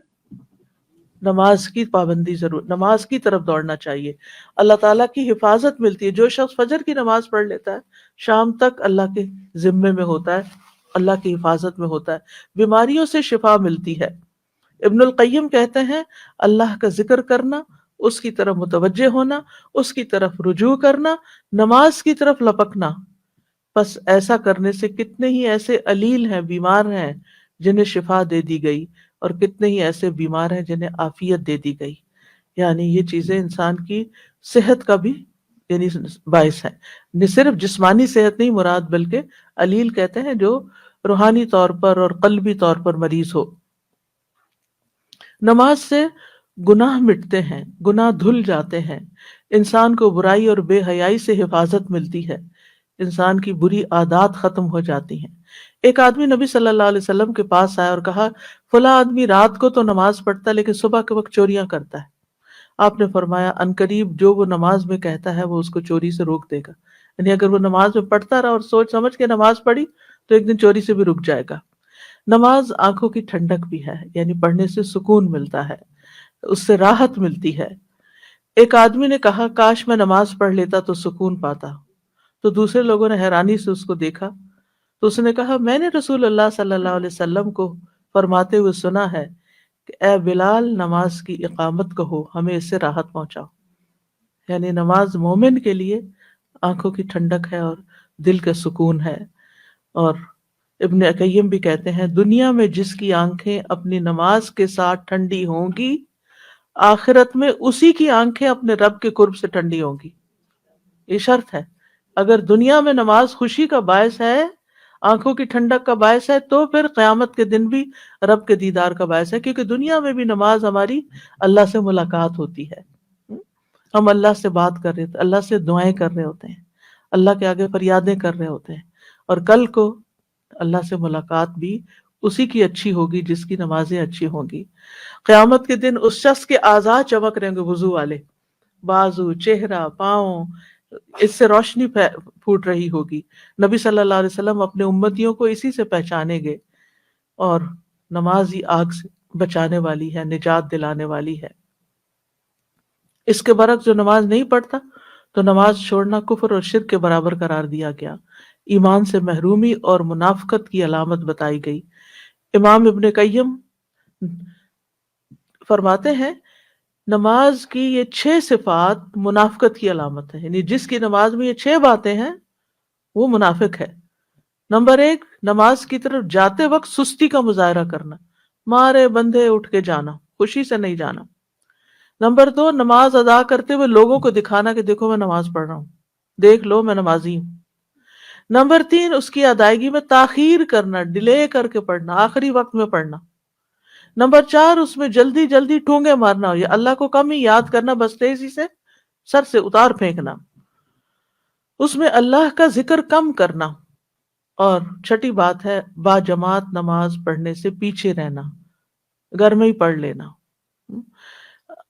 نماز کی پابندی ضرور، نماز کی طرف دوڑنا چاہیے۔ اللہ تعالیٰ کی حفاظت ملتی ہے۔ جو شخص فجر کی نماز پڑھ لیتا ہے، شام تک اللہ کے ذمے میں ہوتا ہے، اللہ کی حفاظت میں ہوتا ہے، بیماریوں سے شفا ملتی ہے۔ ابن القیم کہتے ہیں اللہ کا ذکر کرنا، اس کی طرف متوجہ ہونا، اس کی طرف رجوع کرنا، نماز کی طرف لپکنا، بس ایسا کرنے سے کتنے ہی ایسے علیل ہیں، بیمار ہیں جنہیں شفا دے دی گئی، اور کتنے ہی ایسے بیمار ہیں جنہیں عافیت دے دی گئی۔ یعنی یہ چیزیں انسان کی صحت کا بھی یعنی باعث ہے، نہ صرف جسمانی صحت نہیں مراد، بلکہ علیل کہتے ہیں جو روحانی طور پر اور قلبی طور پر مریض ہو۔ نماز سے گناہ مٹتے ہیں، گناہ دھل جاتے ہیں، انسان کو برائی اور بے حیائی سے حفاظت ملتی ہے، انسان کی بری عادات ختم ہو جاتی ہیں۔ ایک آدمی نبی صلی اللہ علیہ وسلم کے پاس آیا اور کہا فلاں آدمی رات کو تو نماز پڑھتا ہے لیکن صبح کے وقت چوریاں کرتا ہے۔ آپ نے فرمایا عنقریب جو وہ نماز میں کہتا ہے وہ اس کو چوری سے روک دے گا، یعنی اگر وہ نماز میں پڑھتا رہا اور سوچ سمجھ کے نماز پڑھی تو ایک دن چوری سے بھی رک جائے گا۔ نماز آنکھوں کی ٹھنڈک بھی ہے، یعنی پڑھنے سے سکون ملتا ہے، اس سے راحت ملتی ہے۔ ایک آدمی نے کہا کاش میں نماز پڑھ لیتا تو سکون پاتا، تو دوسرے لوگوں نے حیرانی سے اس کو دیکھا، تو اس نے کہا میں نے رسول اللہ صلی اللہ علیہ وسلم کو فرماتے ہوئے سنا ہے کہ اے بلال نماز کی اقامت کہو، ہمیں اس سے راحت پہنچاؤ۔ یعنی نماز مومن کے لیے آنکھوں کی ٹھنڈک ہے اور دل کا سکون ہے۔ اور ابن قیم بھی کہتے ہیں دنیا میں جس کی آنکھیں اپنی نماز کے ساتھ ٹھنڈی ہوں گی، آخرت میں اسی کی آنکھیں اپنے رب کے قرب سے ٹھنڈی ہوں گی۔ یہ شرط ہے، اگر دنیا میں نماز خوشی کا باعث ہے، آنکھوں کی ٹھنڈک کا باعث ہے، تو پھر قیامت کے دن بھی رب کے دیدار کا باعث ہے، کیونکہ دنیا میں بھی نماز ہماری اللہ سے ملاقات ہوتی ہے، ہم اللہ سے بات کر رہے ہوتے ہیں، اللہ سے دعائیں کر رہے ہوتے ہیں، اللہ کے آگے فریادیں کر رہے ہوتے ہیں، اور کل کو اللہ سے ملاقات بھی اسی کی اچھی ہوگی جس کی نمازیں اچھی ہوں گی۔ قیامت کے دن اس شخص کے اعضاء چمک رہیں گے، وضو والے بازو، چہرہ، پاؤں، اس سے روشنی پھوٹ رہی ہوگی۔ نبی صلی اللہ علیہ وسلم اپنے امتیوں کو اسی سے پہچانیں گے، اور نماز ہی آگ سے بچانے والی ہے، نجات دلانے والی ہے۔ اس کے برعکس جو نماز نہیں پڑھتا تو نماز چھوڑنا کفر اور شرک کے برابر قرار دیا گیا، ایمان سے محرومی اور منافقت کی علامت بتائی گئی۔ امام ابن قیم فرماتے ہیں نماز کی یہ 6 صفات منافقت کی علامت ہے، یعنی جس کی نماز میں یہ 6 باتیں ہیں وہ منافق ہے۔ نمبر 1، نماز کی طرف جاتے وقت سستی کا مظاہرہ کرنا، مارے بندھے اٹھ کے جانا، خوشی سے نہیں جانا۔ نمبر 2، نماز ادا کرتے ہوئے لوگوں کو دکھانا کہ دیکھو میں نماز پڑھ رہا ہوں، دیکھ لو میں نمازی ہوں۔ نمبر 3، اس کی ادائیگی میں تاخیر کرنا، ڈیلے کر کے پڑھنا، آخری وقت میں پڑھنا۔ نمبر 4، اس میں جلدی ٹونگے مارنا، یا اللہ کو کم ہی یاد کرنا، بس تیزی سے سر سے اتار پھینکنا۔ اس میں اللہ کا ذکر کم کرنا، اور چھٹی بات ہے با جماعت نماز پڑھنے سے پیچھے رہنا، گھر میں ہی پڑھ لینا۔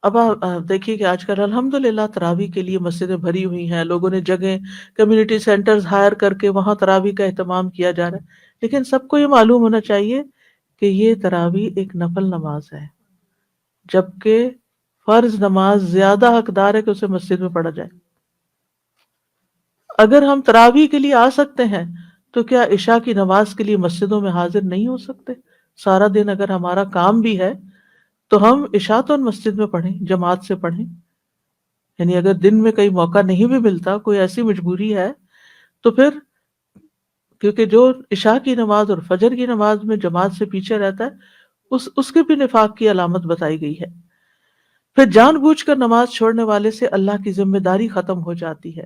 اب آپ دیکھیے کہ آج کل الحمدللہ تراویح کے لیے مسجدیں بھری ہوئی ہیں، لوگوں نے جگہ کمیونٹی سینٹرز ہائر کر کے وہاں تراویح کا اہتمام کیا جا رہا ہے، لیکن سب کو یہ معلوم ہونا چاہیے کہ یہ تراویح ایک نفل نماز ہے، جبکہ فرض نماز زیادہ حقدار ہے کہ اسے مسجد میں پڑھا جائے۔ اگر ہم تراویح کے لیے آ سکتے ہیں تو کیا عشاء کی نماز کے لیے مسجدوں میں حاضر نہیں ہو سکتے؟ سارا دن اگر ہمارا کام بھی ہے تو ہم عشاء تو مسجد میں پڑھیں، جماعت سے پڑھیں۔ یعنی اگر دن میں کئی موقع نہیں بھی ملتا، کوئی ایسی مجبوری ہے، تو پھر کیونکہ جو عشاء کی نماز اور فجر کی نماز میں جماعت سے پیچھے رہتا ہے اس کے بھی نفاق کی علامت بتائی گئی ہے۔ پھر جان بوجھ کر نماز چھوڑنے والے سے اللہ کی ذمہ داری ختم ہو جاتی ہے۔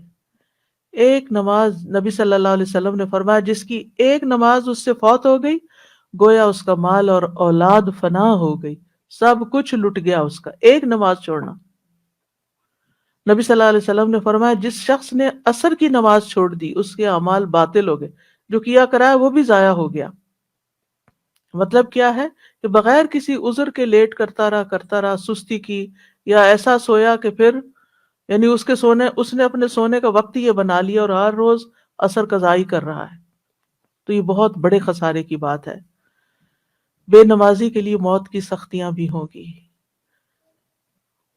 ایک نماز، نبی صلی اللہ علیہ وسلم نے فرمایا، جس کی ایک نماز اس سے فوت ہو گئی گویا اس کا مال اور اولاد فنا ہو گئی، سب کچھ لٹ گیا اس کا، ایک نماز چھوڑنا۔ نبی صلی اللہ علیہ وسلم نے فرمایا جس شخص نے عصر کی نماز چھوڑ دی اس کے اعمال باطل ہو گئے، جو کیا کرایا وہ بھی ضائع ہو گیا۔ مطلب کیا ہے کہ بغیر کسی عذر کے لیٹ کرتا رہا، سستی کی، یا ایسا سویا کہ پھر یعنی اس نے اپنے سونے کا وقت یہ بنا لیا اور ہر روز عصر قضائی کر رہا ہے، تو یہ بہت بڑے خسارے کی بات ہے۔ بے نمازی کے لیے موت کی سختیاں بھی ہوں گی۔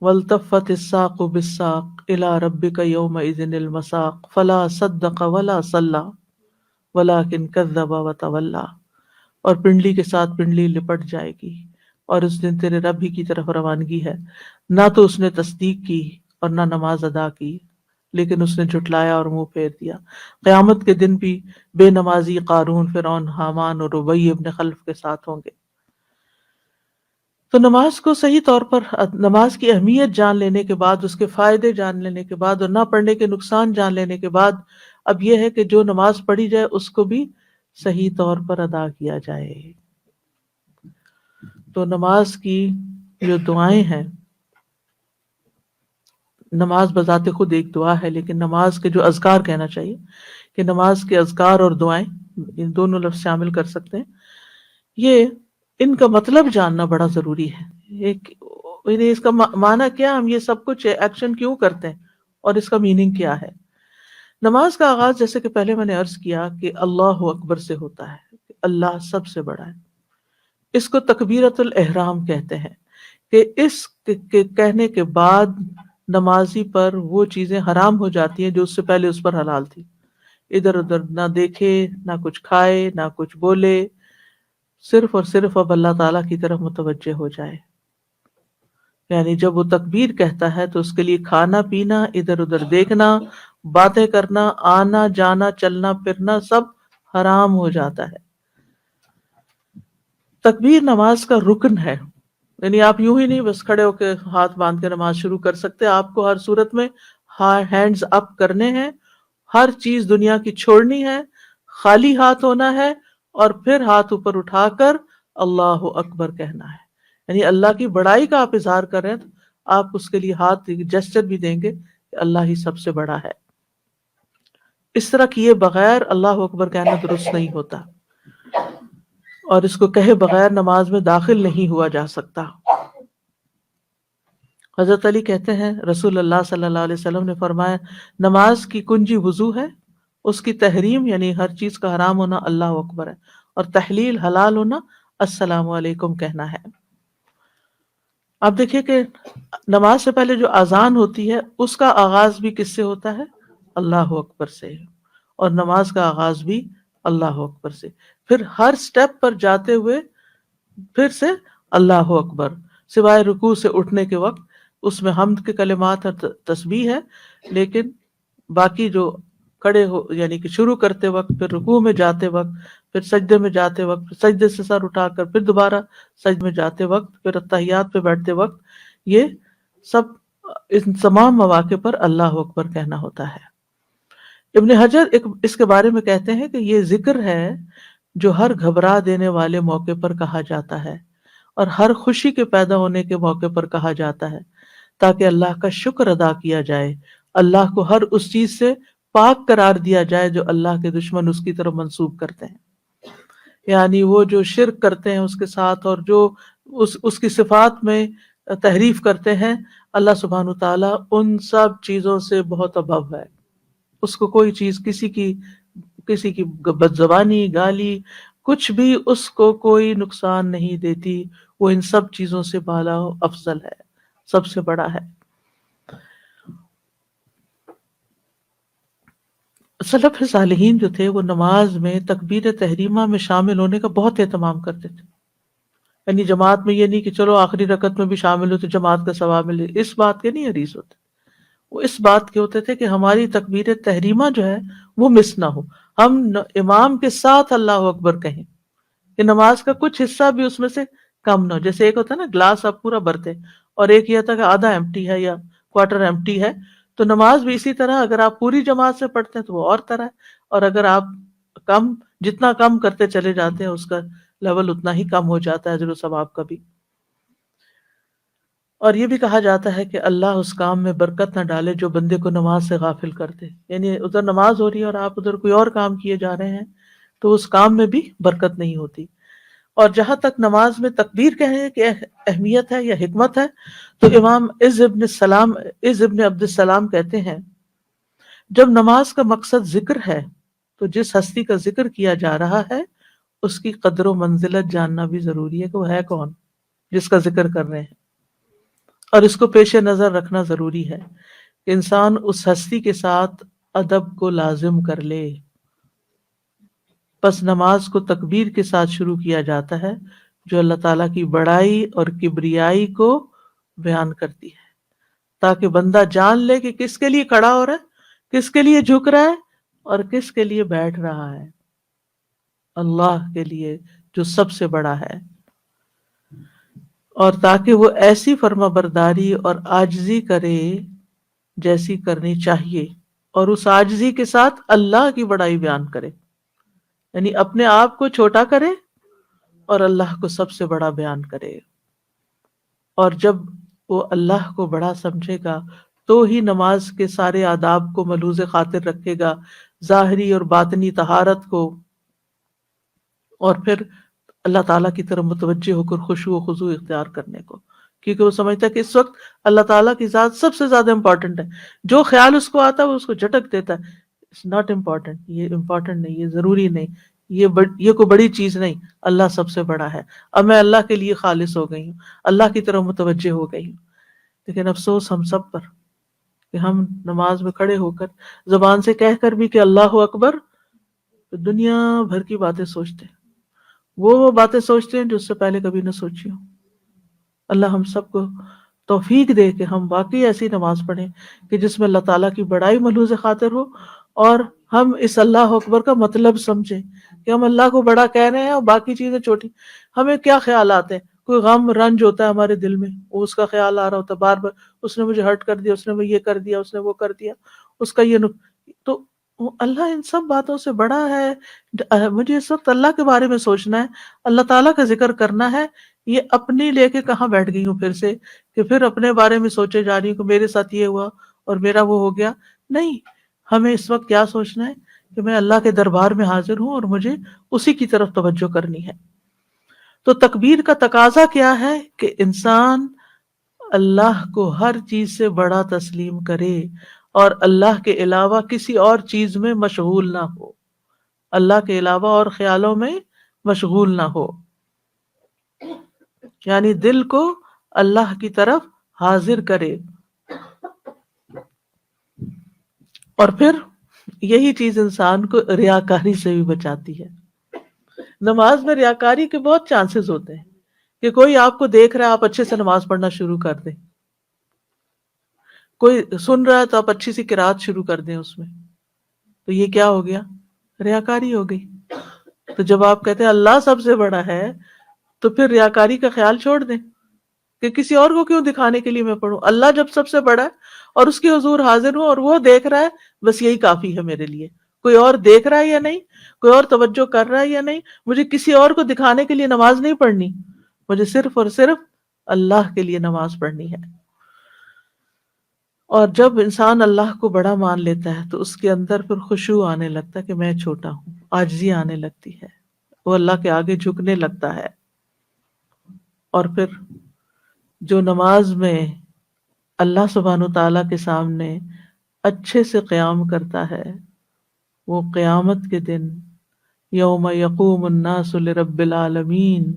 وَالْتَفَّتِ السَّاقُ بِالسَّاقِ إِلَىٰ رَبِّكَ يَوْمَئِذٍ الْمَسَاقُ فَلَا صَدَّقَ وَلَا صَلَّىٰ وَلَٰكِنْ كَذَّبَ وَتَوَلَّىٰ، اور پنڈلی کے ساتھ پنڈلی لپٹ جائے گی، اور اس دن تیرے رب ہی کی طرف روانگی ہے، نہ تو اس نے تصدیق کی اور نہ نماز ادا کی، لیکن اس نے جھٹلایا اور منہ پھیر دیا۔ قیامت کے دن بھی بے نمازی قارون، فرعون، حامان اور ابی ابن خلف کے ساتھ ہوں گے۔ تو نماز کو صحیح طور پر، نماز کی اہمیت جان لینے کے بعد، اس کے فائدے جان لینے کے بعد اور نہ پڑھنے کے نقصان جان لینے کے بعد، اب یہ ہے کہ جو نماز پڑھی جائے اس کو بھی صحیح طور پر ادا کیا جائے۔ تو نماز کی جو دعائیں ہیں، نماز بذات خود ایک دعا ہے، لیکن نماز کے جو اذکار، کہنا چاہیے کہ نماز کے اذکار اور دعائیں، ان دونوں لفظ شامل کر سکتے ہیں، یہ ان کا مطلب جاننا بڑا ضروری ہے۔ یعنی اس کا معنی کیا، ہم یہ سب کچھ ایکشن کیوں کرتے ہیں اور اس کا میننگ کیا ہے۔ نماز کا آغاز، جیسے کہ پہلے میں نے عرض کیا، کہ اللہ اکبر سے ہوتا ہے، اللہ سب سے بڑا ہے۔ اس کو تکبیرۃ الاحرام کہتے ہیں، کہ اس کے کہنے کے بعد نمازی پر وہ چیزیں حرام ہو جاتی ہیں جو اس سے پہلے اس پر حلال تھی۔ ادھر ادھر نہ دیکھے، نہ کچھ کھائے، نہ کچھ بولے، صرف اور صرف اب اللہ تعالیٰ کی طرف متوجہ ہو جائے۔ یعنی جب وہ تکبیر کہتا ہے تو اس کے لیے کھانا پینا، ادھر ادھر دیکھنا، باتیں کرنا، آنا جانا، چلنا پھرنا، سب حرام ہو جاتا ہے۔ تکبیر نماز کا رکن ہے، یعنی آپ یوں ہی نہیں بس کھڑے ہو کے ہاتھ باندھ کے نماز شروع کر سکتے، آپ کو ہر صورت میں ہینڈز اپ کرنے ہیں، ہر چیز دنیا کی چھوڑنی ہے، خالی ہاتھ ہونا ہے، اور پھر ہاتھ اوپر اٹھا کر اللہ اکبر کہنا ہے۔ یعنی اللہ کی بڑائی کا آپ اظہار کر رہے ہیں تو آپ اس کے لیے ہاتھ جسچر بھی دیں گے کہ اللہ ہی سب سے بڑا ہے۔ اس طرح کیے بغیر اللہ اکبر کہنا درست نہیں ہوتا، اور اس کو کہے بغیر نماز میں داخل نہیں ہوا جا سکتا۔ حضرت علی کہتے ہیں رسول اللہ صلی اللہ علیہ وسلم نے فرمایا، نماز کی کنجی وضو ہے، اس کی تحریم یعنی ہر چیز کا حرام ہونا اللہ اکبر ہے، اور تحلیل حلال ہونا السلام علیکم کہنا ہے۔ آپ دیکھیے کہ نماز سے پہلے جو اذان ہوتی ہے اس کا آغاز بھی کس سے ہوتا ہے؟ اللہ اکبر سے، اور نماز کا آغاز بھی اللہ اکبر سے، پھر ہر سٹیپ پر جاتے ہوئے پھر سے اللہ اکبر، سوائے رکوع سے اٹھنے کے وقت، اس میں حمد کے کلمات اور تسبیح ہے، لیکن باقی جو کھڑے ہو یعنی کہ شروع کرتے وقت، پھر رکوع میں جاتے وقت، پھر سجدے میں جاتے وقت، پھر سجدے سے سر اٹھا کر پھر دوبارہ سجدے میں جاتے وقت، پھر اتحیات پہ بیٹھتے وقت، یہ سب ان تمام مواقع پر اللہ اکبر کہنا ہوتا ہے۔ ابن حجر اس کے بارے میں کہتے ہیں کہ یہ ذکر ہے جو ہر گھبرا دینے والے موقع پر کہا جاتا ہے اور ہر خوشی کے پیدا ہونے کے موقع پر کہا جاتا ہے، تاکہ اللہ کا شکر ادا کیا جائے، اللہ کو ہر اس چیز سے پاک قرار دیا جائے جو اللہ کے دشمن اس کی طرف منسوب کرتے ہیں. یعنی وہ جو شرک کرتے ہیں اس کے ساتھ، اور جو اس کی صفات میں تحریف کرتے ہیں، اللہ سبحانہ تعالیٰ ان سب چیزوں سے بہت ابو ہے. اس کو کوئی چیز کسی کی بد زبانی، گالی، کچھ بھی اس کو کوئی نقصان نہیں دیتی. وہ ان سب چیزوں سے بالا و افضل ہے، سب سے بڑا ہے. سلف صالحین جو تھے وہ نماز میں تکبیر تحریمہ میں شامل ہونے کا بہت اہتمام کرتے تھے. یعنی جماعت میں یہ نہیں کہ چلو آخری رکعت میں بھی شامل ہو تو جماعت کا ثواب ملے، اس بات کے نہیں حریص ہوتے. وہ اس بات کے ہوتے تھے کہ ہماری تکبیر تحریمہ جو ہے وہ مس نہ ہو، ہم امام کے ساتھ اللہ اکبر کہیں کہ نماز کا کچھ حصہ بھی اس میں سے کم نہ ہو. جیسے ایک ہوتا ہے نا گلاس آپ پورا بھرتے اور ایک یہ ہوتا کہ آدھا ایمٹی ہے یا کوارٹر ایمٹی ہے، تو نماز بھی اسی طرح اگر آپ پوری جماعت سے پڑھتے ہیں تو وہ اور طرح ہے، اور اگر آپ جتنا کم کرتے چلے جاتے ہیں اس کا لیول اتنا ہی کم ہو جاتا ہے اجر و ثواب کا بھی. اور یہ بھی کہا جاتا ہے کہ اللہ اس کام میں برکت نہ ڈالے جو بندے کو نماز سے غافل کر دے. یعنی ادھر نماز ہو رہی ہے اور آپ ادھر کوئی اور کام کیے جا رہے ہیں تو اس کام میں بھی برکت نہیں ہوتی. اور جہاں تک نماز میں تکبیر کہنے کی اہمیت ہے یا حکمت ہے تو امام عز ابن عبد السلام کہتے ہیں جب نماز کا مقصد ذکر ہے تو جس ہستی کا ذکر کیا جا رہا ہے اس کی قدر و منزلت جاننا بھی ضروری ہے کہ وہ ہے کون جس کا ذکر کر رہے ہیں، اور اس کو پیش نظر رکھنا ضروری ہے کہ انسان اس ہستی کے ساتھ ادب کو لازم کر لے. پس نماز کو تکبیر کے ساتھ شروع کیا جاتا ہے جو اللہ تعالیٰ کی بڑائی اور کبریائی کو بیان کرتی ہے، تاکہ بندہ جان لے کہ کس کے لیے کھڑا ہو رہا ہے، کس کے لیے جھک رہا ہے اور کس کے لیے بیٹھ رہا ہے. اللہ کے لیے جو سب سے بڑا ہے، اور تاکہ وہ ایسی فرما برداری اور عاجزی کرے جیسی کرنی چاہیے، اور اس عاجزی کے ساتھ اللہ کی بڑائی بیان کرے. یعنی اپنے آپ کو چھوٹا کرے اور اللہ کو سب سے بڑا بیان کرے. اور جب وہ اللہ کو بڑا سمجھے گا تو ہی نماز کے سارے آداب کو ملحوظ خاطر رکھے گا، ظاہری اور باطنی طہارت کو، اور پھر اللہ تعالیٰ کی طرف متوجہ ہو کر خشوع و خضوع اختیار کرنے کو، کیونکہ وہ سمجھتا ہے کہ اس وقت اللہ تعالیٰ کی ذات سب سے زیادہ امپورٹنٹ ہے. جو خیال اس کو آتا ہے وہ اس کو جھٹک دیتا ہے، اٹس ناٹ امپورٹنٹ، یہ امپورٹنٹ نہیں، یہ ضروری نہیں، یہ کوئی بڑی چیز نہیں، اللہ سب سے بڑا ہے. اب میں اللہ کے لیے خالص ہو گئی ہوں، اللہ کی طرف متوجہ ہو گئی ہوں. لیکن افسوس ہم سب پر کہ ہم نماز میں کھڑے ہو کر زبان سے کہہ کر بھی کہ اللہ اکبر، دنیا بھر کی باتیں سوچتے ہیں، وہ باتیں سوچتے ہیں جو اس سے پہلے کبھی نہ سوچی ہوں. اللہ ہم سب کو توفیق دے کہ ہم واقعی ایسی نماز پڑھیں کہ جس میں اللہ تعالیٰ کی بڑائی ملحوظ خاطر ہو، اور ہم اس اللہ اکبر کا مطلب سمجھیں کہ ہم اللہ کو بڑا کہہ رہے ہیں اور باقی چیزیں چھوٹی. ہمیں کیا خیال آتے ہیں، کوئی غم رنج ہوتا ہے ہمارے دل میں، وہ اس کا خیال آ رہا ہوتا ہے بار بار، اس نے مجھے ہرٹ کر دیا، اس نے یہ کر دیا، اس نے وہ کر دیا، اس کا یہ تو اللہ ان سب باتوں سے بڑا ہے. مجھے اس وقت اللہ کے بارے میں سوچنا ہے، اللہ تعالیٰ کا ذکر کرنا ہے. یہ اپنی لے کے کہاں بیٹھ گئی ہوں پھر سے کہ پھر اپنے بارے میں سوچے جا رہی ہوں کہ میرے ساتھ یہ ہوا اور میرا وہ ہو گیا. نہیں، ہمیں اس وقت کیا سوچنا ہے کہ میں اللہ کے دربار میں حاضر ہوں اور مجھے اسی کی طرف توجہ کرنی ہے. تو تکبیر کا تقاضا کیا ہے کہ انسان اللہ کو ہر چیز سے بڑا تسلیم کرے اور اللہ کے علاوہ کسی اور چیز میں مشغول نہ ہو، اللہ کے علاوہ اور خیالوں میں مشغول نہ ہو. یعنی دل کو اللہ کی طرف حاضر کرے. اور پھر یہی چیز انسان کو ریاکاری سے بھی بچاتی ہے. نماز میں ریاکاری کے بہت چانسز ہوتے ہیں کہ کوئی آپ کو دیکھ رہا ہے، آپ اچھے سے نماز پڑھنا شروع کر دیں، کوئی سن رہا ہے تو آپ اچھی سی قرات شروع کر دیں اس میں، تو یہ کیا ہو گیا؟ ریاکاری ہو گئی. تو جب آپ کہتے ہیں اللہ سب سے بڑا ہے تو پھر ریاکاری کا خیال چھوڑ دیں کہ کسی اور کو کیوں دکھانے کے لیے میں پڑھوں. اللہ جب سب سے بڑا ہے اور اس کے حضور حاضر ہوں اور وہ دیکھ رہا ہے، بس یہی کافی ہے میرے لیے. کوئی اور دیکھ رہا ہے یا نہیں، کوئی اور توجہ کر رہا ہے یا نہیں، مجھے کسی اور کو دکھانے کے لیے نماز نہیں پڑھنی، مجھے صرف اور صرف اللہ کے لیے نماز پڑھنی ہے. اور جب انسان اللہ کو بڑا مان لیتا ہے تو اس کے اندر پھر خشوع آنے لگتا ہے کہ میں چھوٹا ہوں، عاجزی آنے لگتی ہے، وہ اللہ کے آگے جھکنے لگتا ہے. اور پھر جو نماز میں اللہ سبحانہ تعالیٰ کے سامنے اچھے سے قیام کرتا ہے، وہ قیامت کے دن یوم یقوم الناس لرب العالمین،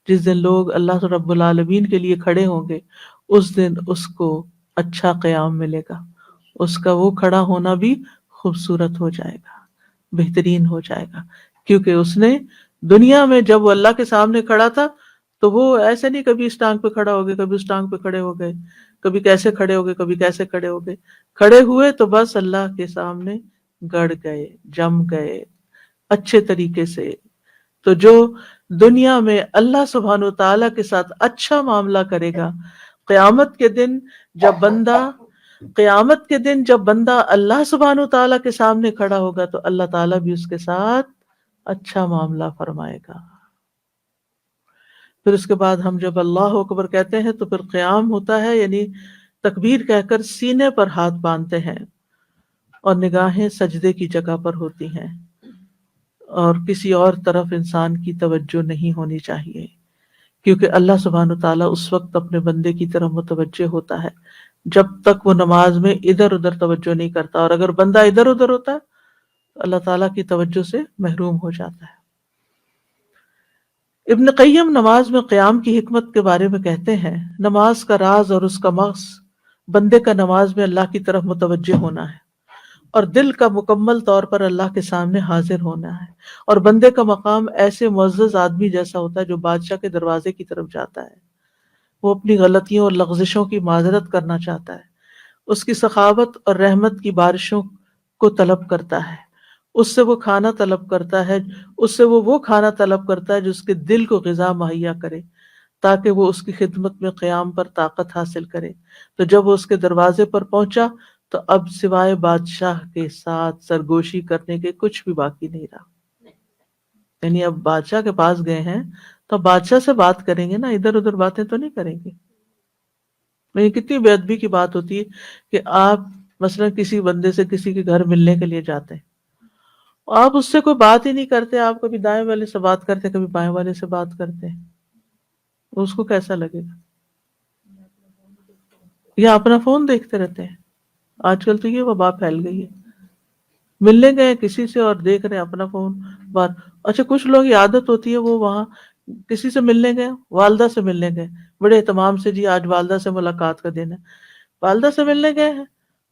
جس دن لوگ اللہ رب العالمین کے لیے کھڑے ہوں گے، اس دن اس کو اچھا قیام ملے گا، اس کا وہ کھڑا ہونا بھی خوبصورت ہو جائے گا، بہترین ہو جائے گا، کیونکہ اس نے دنیا میں جب وہ اللہ کے سامنے کھڑا تھا تو وہ ایسے نہیں کبھی اس ٹانگ پہ کھڑا ہو گئے، کبھی اس ٹانگ پہ کھڑے ہو گئے، کبھی کیسے کھڑے ہو گئے، کبھی کیسے کھڑے ہو گئے، کھڑے ہوئے تو بس اللہ کے سامنے گڑ گئے، جم گئے اچھے طریقے سے. تو جو دنیا میں اللہ سبحانہ تعالیٰ کے ساتھ اچھا معاملہ کرے گا، قیامت کے دن جب بندہ اللہ سبحانہ تعالیٰ کے سامنے کھڑا ہوگا تو اللہ تعالیٰ بھی اس کے ساتھ اچھا معاملہ فرمائے گا. پھر اس کے بعد ہم جب اللہ اکبر کہتے ہیں تو پھر قیام ہوتا ہے، یعنی تکبیر کہہ کر سینے پر ہاتھ باندھتے ہیں اور نگاہیں سجدے کی جگہ پر ہوتی ہیں، اور کسی اور طرف انسان کی توجہ نہیں ہونی چاہیے، کیونکہ اللہ سبحانہ تعالیٰ اس وقت اپنے بندے کی طرف متوجہ ہوتا ہے جب تک وہ نماز میں ادھر ادھر توجہ نہیں کرتا، اور اگر بندہ ادھر ادھر ہوتا ہے تو اللہ تعالیٰ کی توجہ سے محروم ہو جاتا ہے. ابن قیم نماز میں قیام کی حکمت کے بارے میں کہتے ہیں، نماز کا راز اور اس کا مغز بندے کا نماز میں اللہ کی طرف متوجہ ہونا ہے، اور دل کا مکمل طور پر اللہ کے سامنے حاضر ہونا ہے، اور بندے کا مقام ایسے معزز آدمی جیسا ہوتا ہے جو بادشاہ کے دروازے کی طرف جاتا ہے. وہ اپنی غلطیوں اور لغزشوں کی معذرت کرنا چاہتا ہے، اس کی سخاوت اور رحمت کی بارشوں کو طلب کرتا ہے، اس سے وہ کھانا طلب کرتا ہے، اس سے وہ کھانا طلب کرتا ہے جو اس کے دل کو غذا مہیا کرے تاکہ وہ اس کی خدمت میں قیام پر طاقت حاصل کرے. تو جب وہ اس کے دروازے پر پہنچا تو اب سوائے بادشاہ کے ساتھ سرگوشی کرنے کے کچھ بھی باقی نہیں رہا. یعنی اب بادشاہ کے پاس گئے ہیں تو بادشاہ سے بات کریں گے نا، ادھر ادھر باتیں تو نہیں کریں گے. یہ کتنی بے ادبی کی بات ہوتی ہے کہ آپ مثلا کسی بندے سے کسی کے گھر ملنے کے لیے جاتے ہیں، آپ اس سے کوئی بات ہی نہیں کرتے، آپ کبھی دائیں والے سے بات کرتے کبھی بائیں والے سے بات کرتے ہیں، اس کو کیسا لگے گا؟ یا اپنا فون دیکھتے رہتے ہیں. آج کل تو یہ وبا پھیل گئی ہے، ملنے گئے کسی سے اور دیکھ رہے ہیں اپنا فون بار. اچھا کچھ لوگ یہ عادت ہوتی ہے، وہ وہاں کسی سے ملنے گئے، والدہ سے ملنے گئے بڑے اہتمام سے، جی آج والدہ سے ملاقات کا دن ہے، والدہ سے ملنے گئے ہیں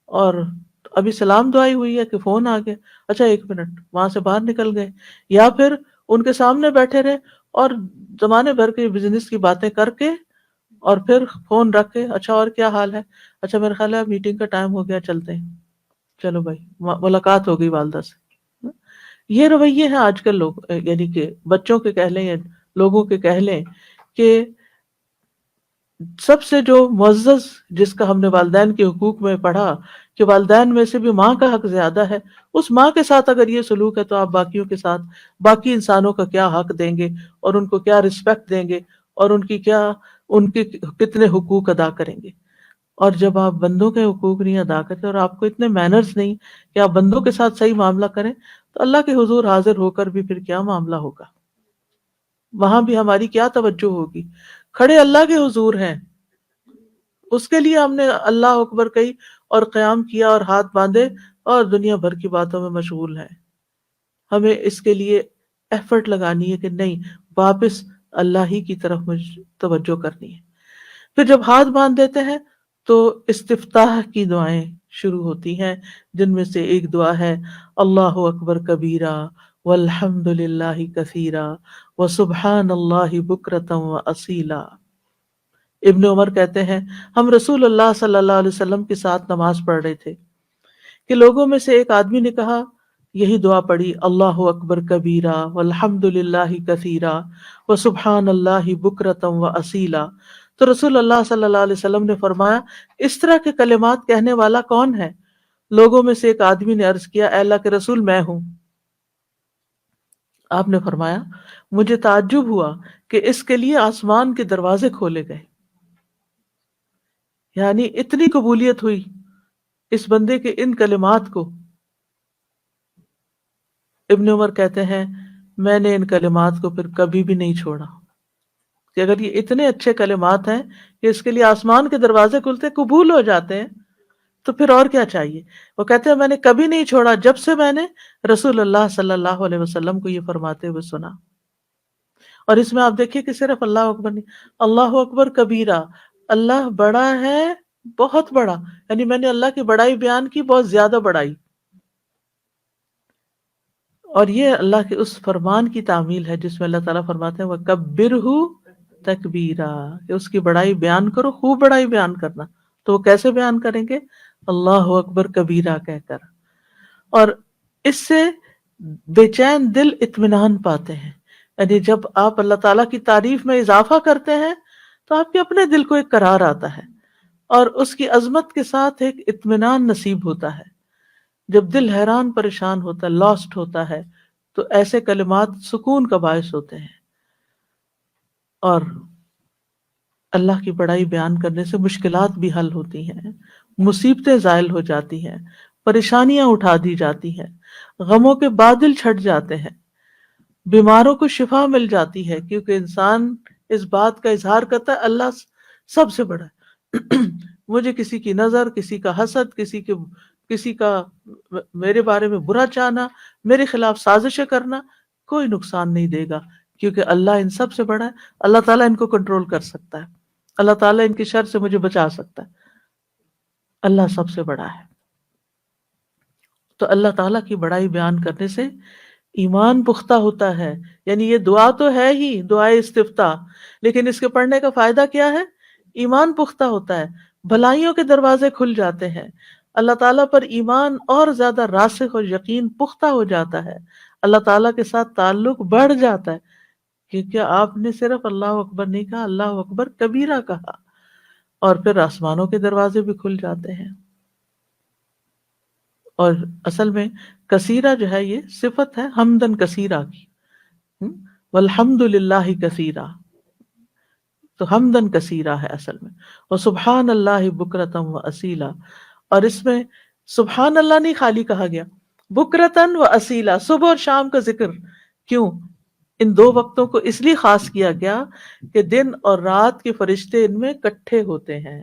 اور ابھی سلام دعائی ہوئی ہے کہ فون آ گیا، اچھا ایک منٹ، وہاں سے باہر نکل گئے، یا پھر ان کے سامنے بیٹھے رہے اور زمانے بھر کے بزنس کی باتیں کر کے اور پھر فون رکھ کے، اچھا اور کیا حال ہے، اچھا میرا خیال ہے میٹنگ کا ٹائم ہو گیا چلتے ہیں، چلو بھائی ملاقات ہو گئی والدہ سے. یہ رویے ہیں آج کل لوگ، یعنی کہ بچوں کے کہہ لیں یا لوگوں کے کہہ لیں کہ سب سے جو معزز جس کا ہم نے والدین کے حقوق میں پڑھا کہ والدین میں سے بھی ماں کا حق زیادہ ہے، اس ماں کے ساتھ اگر یہ سلوک ہے تو آپ باقیوں کے ساتھ، باقی انسانوں کا کیا حق دیں گے اور ان کو کیا رسپیکٹ دیں گے اور ان کے کتنے حقوق ادا کریں گے. اور جب آپ بندوں کے حقوق نہیں ادا کرتے اور آپ کو اتنے مینرز نہیں کہ آپ بندوں کے ساتھ صحیح معاملہ کریں، تو اللہ کے حضور حاضر ہو کر بھی پھر کیا معاملہ ہوگا؟ وہاں بھی ہماری کیا توجہ ہوگی؟ کھڑے اللہ کے حضور ہیں، اس کے لیے ہم نے اللہ اکبر کہی اور قیام کیا اور ہاتھ باندھے اور دنیا بھر کی باتوں میں مشغول ہیں. ہمیں اس کے لیے ایفرٹ لگانی ہے کہ نہیں، واپس اللہ ہی کی طرف توجہ کرنی ہے. پھر جب ہاتھ باندھ دیتے ہیں تو استفتاح کی دعائیں شروع ہوتی ہیں، جن میں سے ایک دعا ہے اللہ اکبر کبیرہ والحمد للہ کثیرا وسبحان اللہ بکرۃ واصیلا. ابن عمر کہتے ہیں ہم رسول اللہ صلی اللہ علیہ وسلم کے ساتھ نماز پڑھ رہے تھے کہ لوگوں میں سے ایک آدمی نے کہا، یہی دعا پڑھی، اللہ اکبر کبیرہ والحمد للہ کثیرا وسبحان اللہ بکرۃ واصیلا. تو رسول اللہ صلی اللہ علیہ وسلم نے فرمایا، اس طرح کے کلمات کہنے والا کون ہے؟ لوگوں میں سے ایک آدمی نے عرض کیا، اے اللہ کے رسول میں ہوں. آپ نے فرمایا، مجھے تعجب ہوا کہ اس کے لیے آسمان کے دروازے کھولے گئے. یعنی اتنی قبولیت ہوئی اس بندے کے ان کلمات کو، ابن عمر کہتے ہیں میں نے ان کلمات کو پھر کبھی بھی نہیں چھوڑا، کہ اگر یہ اتنے اچھے کلمات ہیں کہ اس کے لیے آسمان کے دروازے کھلتے قبول ہو جاتے ہیں، تو پھر اور کیا چاہیے۔ وہ کہتے ہیں میں نے کبھی نہیں چھوڑا جب سے میں نے رسول اللہ صلی اللہ علیہ وسلم کو یہ فرماتے ہوئے سنا۔ اور اس میں آپ دیکھیے کہ صرف اللہ اکبر نہیں، اللہ اکبر کبیرہ، اللہ بڑا ہے، بہت بڑا، یعنی میں نے اللہ کی بڑائی بیان کی، بہت زیادہ بڑائی۔ اور یہ اللہ کے اس فرمان کی تعمیل ہے جس میں اللہ تعالیٰ فرماتے ہیں وَكَبِّرْهُ تَكْبِيرًا، کہ اس کی بڑائی بیان کرو، خوب بڑائی بیان کرنا۔ تو وہ کیسے بیان کریں گے؟ اللہ اکبر کبیرہ کہہ کر۔ اور اس سے بے چین دل اطمینان پاتے ہیں، یعنی جب آپ اللہ تعالیٰ کی تعریف میں اضافہ کرتے ہیں تو آپ کے اپنے دل کو ایک قرار آتا ہے اور اس کی عظمت کے ساتھ ایک اطمینان نصیب ہوتا ہے۔ جب دل حیران پریشان ہوتا ہے، لاسٹ ہوتا ہے، تو ایسے کلمات سکون کا باعث ہوتے ہیں۔ اور اللہ کی بڑائی بیان کرنے سے مشکلات بھی حل ہوتی ہیں، مصیبتیں زائل ہو جاتی ہیں، پریشانیاں اٹھا دی جاتی ہیں، غموں کے بادل چھٹ جاتے ہیں، بیماروں کو شفا مل جاتی ہے، کیونکہ انسان اس بات کا اظہار کرتا ہے اللہ سب سے بڑا ہے۔ مجھے کسی کی نظر، کسی کا حسد، کسی کا میرے بارے میں برا چاہنا، میرے خلاف سازشیں کرنا کوئی نقصان نہیں دے گا، کیونکہ اللہ ان سب سے بڑا ہے۔ اللہ تعالیٰ ان کو کنٹرول کر سکتا ہے، اللہ تعالیٰ ان کی شر سے مجھے بچا سکتا ہے، اللہ سب سے بڑا ہے۔ تو اللہ تعالیٰ کی بڑائی بیان کرنے سے ایمان پختہ ہوتا ہے، یعنی یہ دعا تو ہے ہی دعائے استفتاح، لیکن اس کے پڑھنے کا فائدہ کیا ہے؟ ایمان پختہ ہوتا ہے، بھلائیوں کے دروازے کھل جاتے ہیں، اللہ تعالیٰ پر ایمان اور زیادہ راسخ اور یقین پختہ ہو جاتا ہے، اللہ تعالیٰ کے ساتھ تعلق بڑھ جاتا ہے، کیونکہ آپ نے صرف اللہ اکبر نہیں کہا، اللہ اکبر کبیرہ کہا، اور پھر آسمانوں کے دروازے بھی کھل جاتے ہیں۔ اور اصل میں کثیرہ جو ہے یہ صفت ہے حمدن کثیرہ کی، والحمد للہ کثیرہ، تو حمدن کثیرہ ہے اصل میں، اور سبحان اللہ بکرتم و اصیلا، اور اس میں سبحان اللہ نہیں خالی کہا گیا، بکرتن و اصیلا، صبح اور شام کا ذکر کیوں؟ ان دو وقتوں کو اس لیے خاص کیا گیا کہ دن اور رات کے فرشتے ان میں کٹھے ہوتے ہیں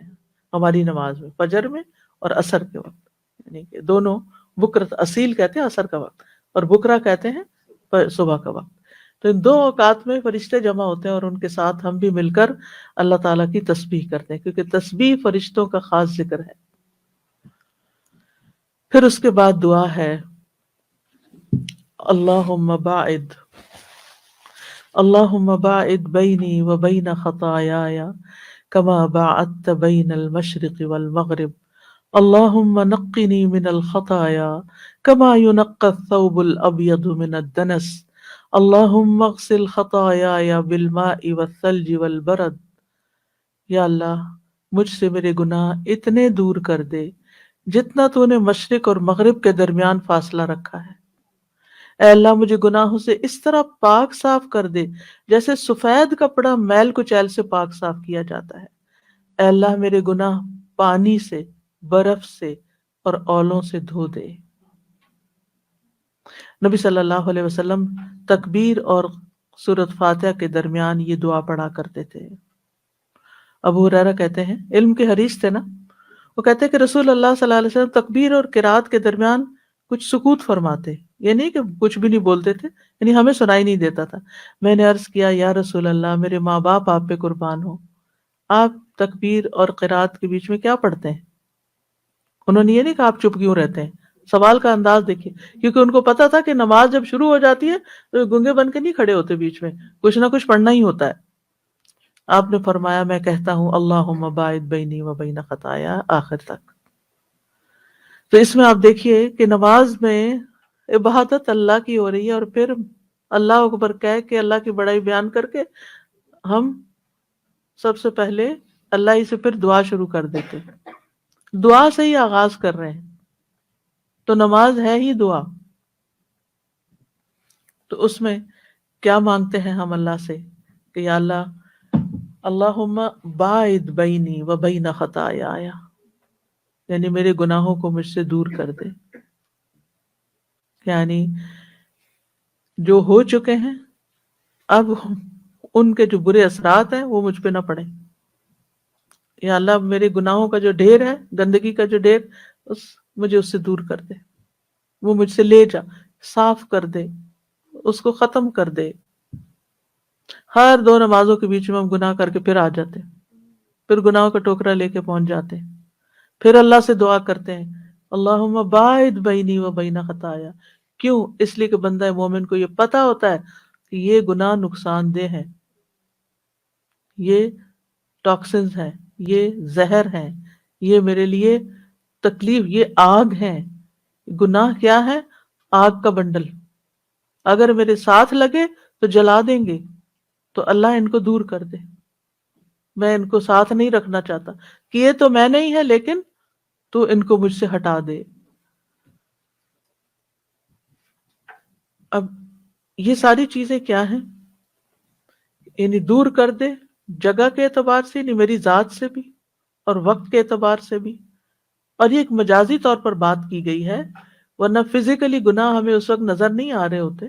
ہماری نماز میں، فجر میں اور عصر کے وقت، یعنی کہ دونوں، بکرت اصیل کہتے ہیں عصر کا وقت اور بکرا کہتے ہیں صبح کا وقت۔ تو ان دو اوقات میں فرشتے جمع ہوتے ہیں اور ان کے ساتھ ہم بھی مل کر اللہ تعالیٰ کی تسبیح کرتے ہیں، کیونکہ تسبیح فرشتوں کا خاص ذکر ہے۔ پھر اس کے بعد دعا ہے اللہم باعد بینی و بین خطایایا کما باعدت بین المشرق والمغرب، اللہم نقنی من الخطایا کما ینقی الثوب الابیض من الدنس، اللہم اغسل خطایایا بالماء والثلج والبرد۔ یا اللہ مجھ سے میرے گناہ اتنے دور کر دے جتنا تو نے مشرق اور مغرب کے درمیان فاصلہ رکھا ہے۔ اے اللہ مجھے گناہوں سے اس طرح پاک صاف کر دے جیسے سفید کپڑا میل کچیل سے پاک صاف کیا جاتا ہے۔ اے اللہ میرے گناہ پانی سے، برف سے اور اولوں سے دھو دے۔ نبی صلی اللہ علیہ وسلم تکبیر اور سورۃ فاتحہ کے درمیان یہ دعا پڑھا کرتے تھے۔ ابو ہریرہ کہتے ہیں، علم کے حریص تھے نا، وہ کہتے ہیں کہ رسول اللہ صلی اللہ علیہ وسلم تکبیر اور قرات کے درمیان کچھ سکوت فرماتے، یہ نہیں کہ کچھ بھی نہیں بولتے تھے، یعنی ہمیں سنائی نہیں دیتا تھا۔ میں نے عرض کیا یا رسول اللہ میرے ماں باپ آپ پہ قربان ہو، آپ تکبیر اور قرات کے بیچ میں کیا پڑھتے ہیں؟ انہوں نے یہ نہیں کہا آپ چپ کیوں رہتے ہیں، سوال کا انداز دیکھیے، کیونکہ ان کو پتا تھا کہ نماز جب شروع ہو جاتی ہے تو گنگے بن کے نہیں کھڑے ہوتے، بیچ میں کچھ نہ کچھ پڑھنا ہی ہوتا ہے۔ آپ نے فرمایا میں کہتا ہوں اللہم باعد بینی و بین خطایا، آخر تک۔ تو اس میں آپ دیکھیے کہ نماز میں عبادت اللہ کی ہو رہی ہے، اور پھر اللہ اکبر کہہ کے اللہ کی بڑائی بیان کر کے ہم سب سے پہلے اللہ ہی سے پھر دعا شروع کر دیتے ہیں، دعا سے ہی آغاز کر رہے ہیں۔ تو نماز ہے ہی دعا، تو اس میں کیا مانگتے ہیں ہم اللہ سے کہ یا اللہ اللہم باعد بینی و بین خطایا، یعنی میرے گناہوں کو مجھ سے دور کر دے، یعنی جو ہو چکے ہیں اب ان کے جو برے اثرات ہیں وہ مجھ پہ نہ پڑے. یا اللہ میرے گناہوں کا جو ڈھیر ہے، گندگی کا جو ڈھیر، مجھے اس سے دور کر دے، وہ مجھ سے لے جا، صاف کر دے، اس کو ختم کر دے. ہر 2 نمازوں کے بیچ میں ہم گناہ کر کے پھر آ جاتے ہیں، پھر گناہوں کا ٹوکرا لے کے پہنچ جاتے ہیں، پھر اللہ سے دعا کرتے ہیں اللہم باعد بینی و بین خطایا. کیوں؟ اس لیے کہ بندہ مومن کو یہ پتا ہوتا ہے کہ یہ گناہ نقصان دہ ہے، یہ ٹاکسنز ہیں، یہ زہر ہیں، یہ میرے لیے تکلیف، یہ آگ ہے. گناہ کیا ہے؟ آگ کا بنڈل، اگر میرے ساتھ لگے تو جلا دیں گے، تو اللہ ان کو دور کر دے. میں ان کو ساتھ نہیں رکھنا چاہتا، کیے تو میں نہیں ہے لیکن تو ان کو مجھ سے ہٹا دے. اب یہ ساری چیزیں کیا ہیں؟ یعنی دور کر دے، جگہ کے اعتبار سے نہیں، میری ذات سے بھی اور وقت کے اعتبار سے بھی. اور یہ ایک مجازی طور پر بات کی گئی ہے، ورنہ فزیکلی گناہ ہمیں اس وقت نظر نہیں آ رہے ہوتے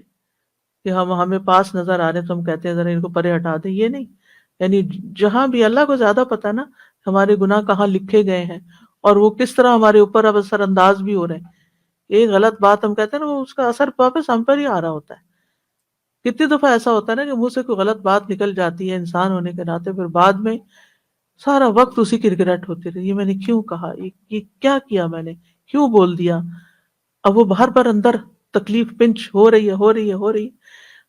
کہ ہمیں پاس نظر آ رہے ہیں تو ہم کہتے ہیں ذرا ان کو پرے ہٹا دیں. یہ نہیں، یعنی جہاں بھی اللہ کو زیادہ پتا نا ہمارے گناہ کہاں لکھے گئے ہیں اور وہ کس طرح ہمارے اوپر اب اثر انداز بھی ہو رہے ہیں. ایک غلط بات ہم کہتے ہیں نا، وہ اس کا اثر واپس ہم پر ہی آ رہا ہوتا ہے. کتنی دفعہ ایسا ہوتا ہے نا کہ منہ سے کوئی غلط بات نکل جاتی ہے انسان ہونے کے ناطے، پھر بعد میں سارا وقت اسی کی ریگریٹ ہوتی رہی، یہ میں نے کیوں کہا، یہ کیا کیا میں نے، کیوں بول دیا. اب وہ باہر پر اندر تکلیف پنچ ہو رہی ہے.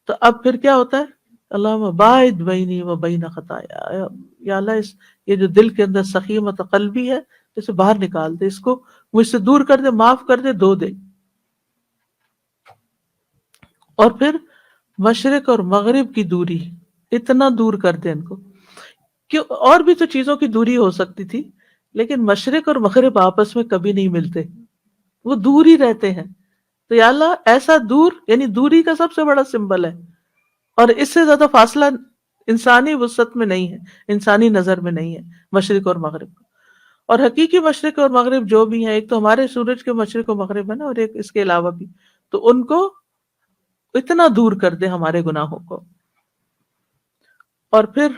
تو اب پھر کیا ہوتا ہے؟ اللہم باعد بینی و بین خطایا، یا اللہ یہ جو دل کے اندر سخیمت قلبی ہے اسے باہر نکال دے، اس کو مجھ سے دور کر دے، معاف کر دے، دھو دے. اور پھر مشرق اور مغرب کی دوری، اتنا دور کر دے ان کو. کیوں؟ اور بھی تو چیزوں کی دوری ہو سکتی تھی، لیکن مشرق اور مغرب آپس میں کبھی نہیں ملتے، وہ دور ہی رہتے ہیں. تو یا اللہ ایسا دور، یعنی دوری کا سب سے بڑا سمبل ہے، اور اس سے زیادہ فاصلہ انسانی وسعت میں نہیں ہے، انسانی نظر میں نہیں ہے مشرق اور مغرب کا. اور حقیقی مشرق اور مغرب جو بھی ہیں، ایک تو ہمارے سورج کے مشرق و مغرب ہے نا، اور ایک اس کے علاوہ بھی، تو ان کو اتنا دور کر دے ہمارے گناہوں کو. اور پھر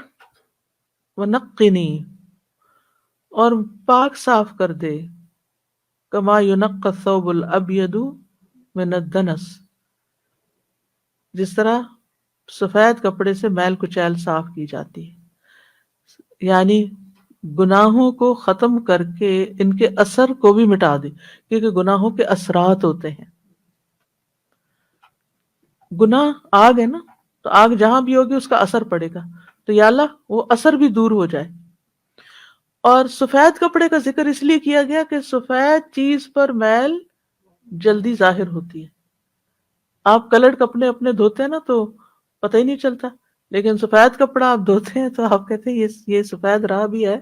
وَنَقِّنِي، اور پاک صاف کر دے، کما يُنَقَّى الثَّوْبُ الْأَبْيَضُ مِنَ الدَّنَسِ، جس طرح سفید کپڑے سے میل کچیل صاف کی جاتی ہے. یعنی گناہوں کو ختم کر کے ان کے اثر کو بھی مٹا دے، کیونکہ گناہوں کے اثرات ہوتے ہیں. گناہ آگ ہے نا، تو آگ جہاں بھی ہوگی اس کا اثر پڑے گا، تو یا اللہ وہ اثر بھی دور ہو جائے. اور سفید کپڑے کا ذکر اس لیے کیا گیا کہ سفید چیز پر میل جلدی ظاہر ہوتی ہے. آپ کلرڈ کپڑے اپنے دھوتے ہیں نا تو پتہ ہی نہیں چلتا، لیکن سفید کپڑا آپ دھوتے ہیں تو آپ کہتے ہیں یہ سفید رہا بھی ہے،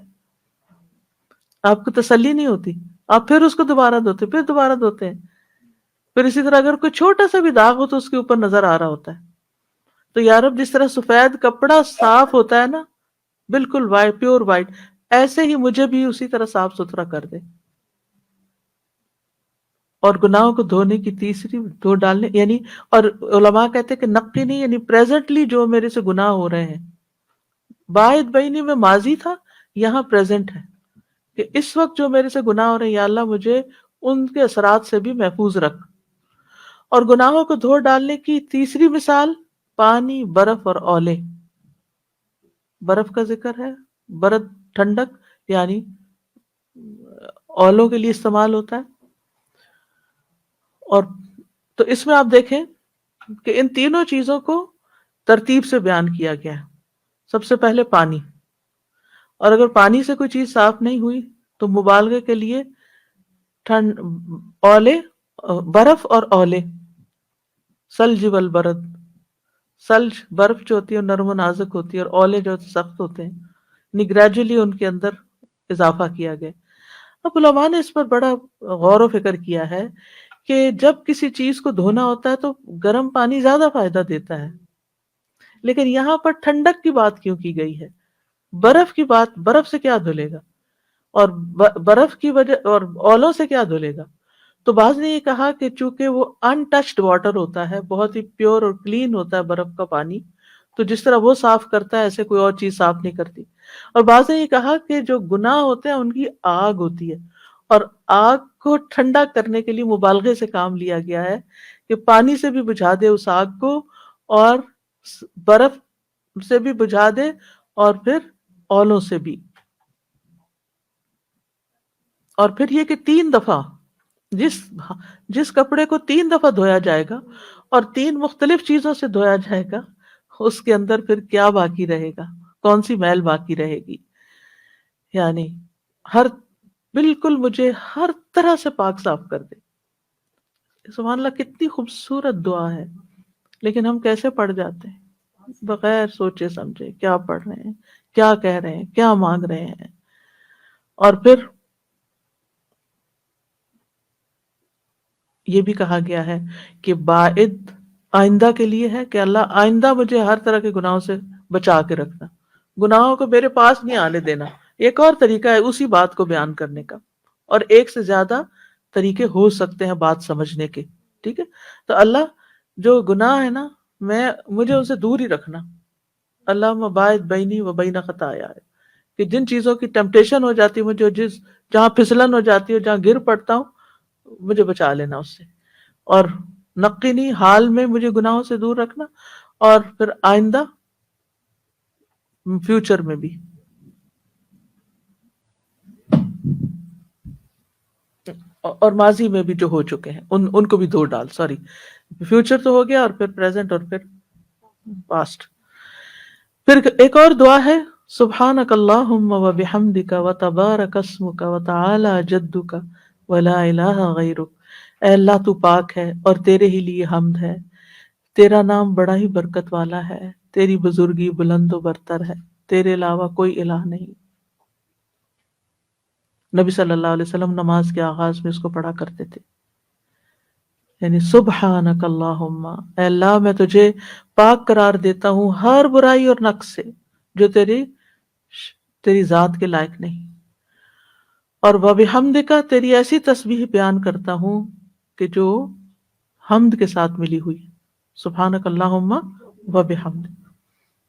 آپ کو تسلی نہیں ہوتی، آپ پھر اس کو دوبارہ دھوتے، پھر دوبارہ دھوتے ہیں. پھر اسی طرح اگر کوئی چھوٹا سا بھی داغ ہو تو اس کے اوپر نظر آ رہا ہوتا ہے. تو یا رب جس طرح سفید کپڑا صاف ہوتا ہے نا، بالکل وائٹ، پیور وائٹ، ایسے ہی مجھے بھی اسی طرح صاف ستھرا کر دے. اور گناہوں کو دھونے کی تیسری، دھو ڈالنے، یعنی اور علماء کہتے ہیں کہ نقی نہیں، یعنی پریزنٹلی جو میرے سے گناہ ہو رہے ہیں. باعد بینی میں ماضی تھا، یہاں پریزنٹ ہے کہ اس وقت جو میرے سے گناہ ہو رہے ہیں یا اللہ مجھے ان کے اثرات سے بھی محفوظ رکھ. اور گناہوں کو دھو ڈالنے کی تیسری مثال پانی، برف اور اولے. برف کا ذکر ہے، برد ٹھنڈک، یعنی اولوں کے لیے استعمال ہوتا ہے. اور تو اس میں آپ دیکھیں کہ ان تینوں چیزوں کو ترتیب سے بیان کیا گیا ہے. سب سے پہلے پانی، اور اگر پانی سے کوئی چیز صاف نہیں ہوئی تو مبالغے کے لیے اولے، برف اور اولے. سلج والبرد، سلج برف جو ہوتی ہے نرم و نازک ہوتی ہے، اور اولے جو سخت ہوتے ہیں، یعنی گریجولی ان کے اندر اضافہ کیا گیا. اب علماء نے اس پر بڑا غور و فکر کیا ہے کہ جب کسی چیز کو دھونا ہوتا ہے تو گرم پانی زیادہ فائدہ دیتا ہے، لیکن یہاں پر ٹھنڈک کی بات کیوں کی گئی ہے؟ برف کی بات، برف سے کیا دھلے گا؟ اور برف کی وجہ اور اولوں سے کیا دھلے گا؟ تو بعض نے یہ کہا کہ چونکہ وہ ان ٹچڈ واٹر ہوتا ہے، بہت ہی پیور اور کلین ہوتا ہے برف کا پانی، تو جس طرح وہ صاف کرتا ہے ایسے کوئی اور چیز صاف نہیں کرتی۔ اور بعض نے یہ کہا کہ جو گناہ ہوتے ہیں ان کی آگ ہوتی ہے، اور آگ کو ٹھنڈا کرنے کے لیے مبالغے سے کام لیا گیا ہے کہ پانی سے بھی بجھا دے اس آگ کو، اور برف سے بھی بجھا دے، اور پھر اولوں سے بھی۔ اور پھر یہ کہ 3 دفعہ جس جس کپڑے کو 3 دفعہ دھویا جائے گا اور 3 مختلف چیزوں سے دھویا جائے گا، اس کے اندر پھر کیا باقی رہے گا، کون سی میل باقی رہے گی؟ یعنی ہر بالکل مجھے ہر طرح سے پاک صاف کر دے۔ سبحان اللہ، کتنی خوبصورت دعا ہے، لیکن ہم کیسے پڑھ جاتے ہیں بغیر سوچے سمجھے کیا پڑھ رہے ہیں، کیا کہہ رہے ہیں، کیا مانگ رہے ہیں۔ اور پھر یہ بھی کہا گیا ہے کہ باعد آئندہ کے لیے ہے کہ اللہ آئندہ مجھے ہر طرح کے گناہوں سے بچا کے رکھنا، گناہوں کو میرے پاس نہیں آنے دینا۔ ایک اور طریقہ ہے اسی بات کو بیان کرنے کا، اور ایک سے زیادہ طریقے ہو سکتے ہیں بات سمجھنے کے، ٹھیک ہے؟ تو اللہ جو گناہ ہے نا، مجھے ان سے دور ہی رکھنا۔ اللہ باعد بینی و بین خطایا ہے کہ جن چیزوں کی ٹیمپٹیشن ہو جاتی ہے مجھے، جہاں پھسلن ہو جاتی ہے، جہاں گر پڑتا ہوں، مجھے بچا لینا اس سے، اور نقینی حال میں مجھے گناہوں سے دور رکھنا، اور پھر آئندہ فیوچر میں بھی۔ اور ماضی میں بھی جو ہو چکے ہیں ان کو بھی دو ڈال، سوری، فیوچر تو ہو گیا، اور پھر پریزنٹ، اور پھر پاسٹ۔ پھر ایک اور دعا ہے، سبحانک اللہم و بحمدک و تبارک اسمک و تعالی جدک و لا الہ غیرک۔ اے اللہ تو پاک ہے اور تیرے ہی لیے حمد ہے، تیرا نام بڑا ہی برکت والا ہے، تیری بزرگی بلند و برتر ہے، تیرے علاوہ کوئی الہ نہیں۔ نبی صلی اللہ علیہ وسلم نماز کے آغاز میں اس کو پڑھا کرتے تھے، یعنی سبحانک اللہم، اے اللہ میں تجھے پاک قرار دیتا ہوں ہر برائی اور نقص سے جو تیری ذات کے لائق نہیں، اور وبحمدک، تیری ایسی تسبیح بیان کرتا ہوں کہ جو حمد کے ساتھ ملی ہوئی۔ سبحانک اللہم وبحمدک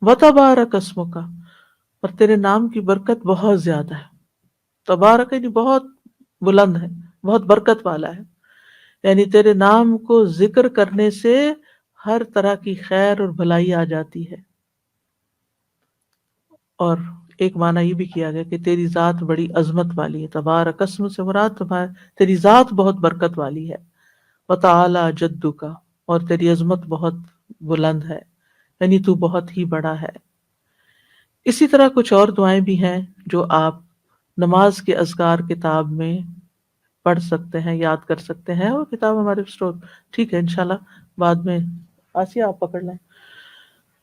وتبارک اسمک، اور تیرے نام کی برکت بہت زیادہ ہے۔ تبارک یعنی بہت بلند ہے، بہت برکت والا ہے، یعنی تیرے نام کو ذکر کرنے سے ہر طرح کی خیر اور بھلائی آ جاتی ہے۔ اور ایک معنی یہ بھی کیا گیا کہ تیری ذات بڑی عظمت والی ہے، تبارک اسم سے مراد تیری ذات بہت برکت والی ہے، وتعالی جدک، اور تیری عظمت بہت بلند ہے، یعنی تو بہت ہی بڑا ہے۔ اسی طرح کچھ اور دعائیں بھی ہیں جو آپ نماز کے اذکار کتاب میں پڑھ سکتے ہیں، یاد کر سکتے ہیں، اور کتاب ہمارے اسٹور، ٹھیک ہے، انشاءاللہ بعد میں آسیہ آپ پکڑ لیں۔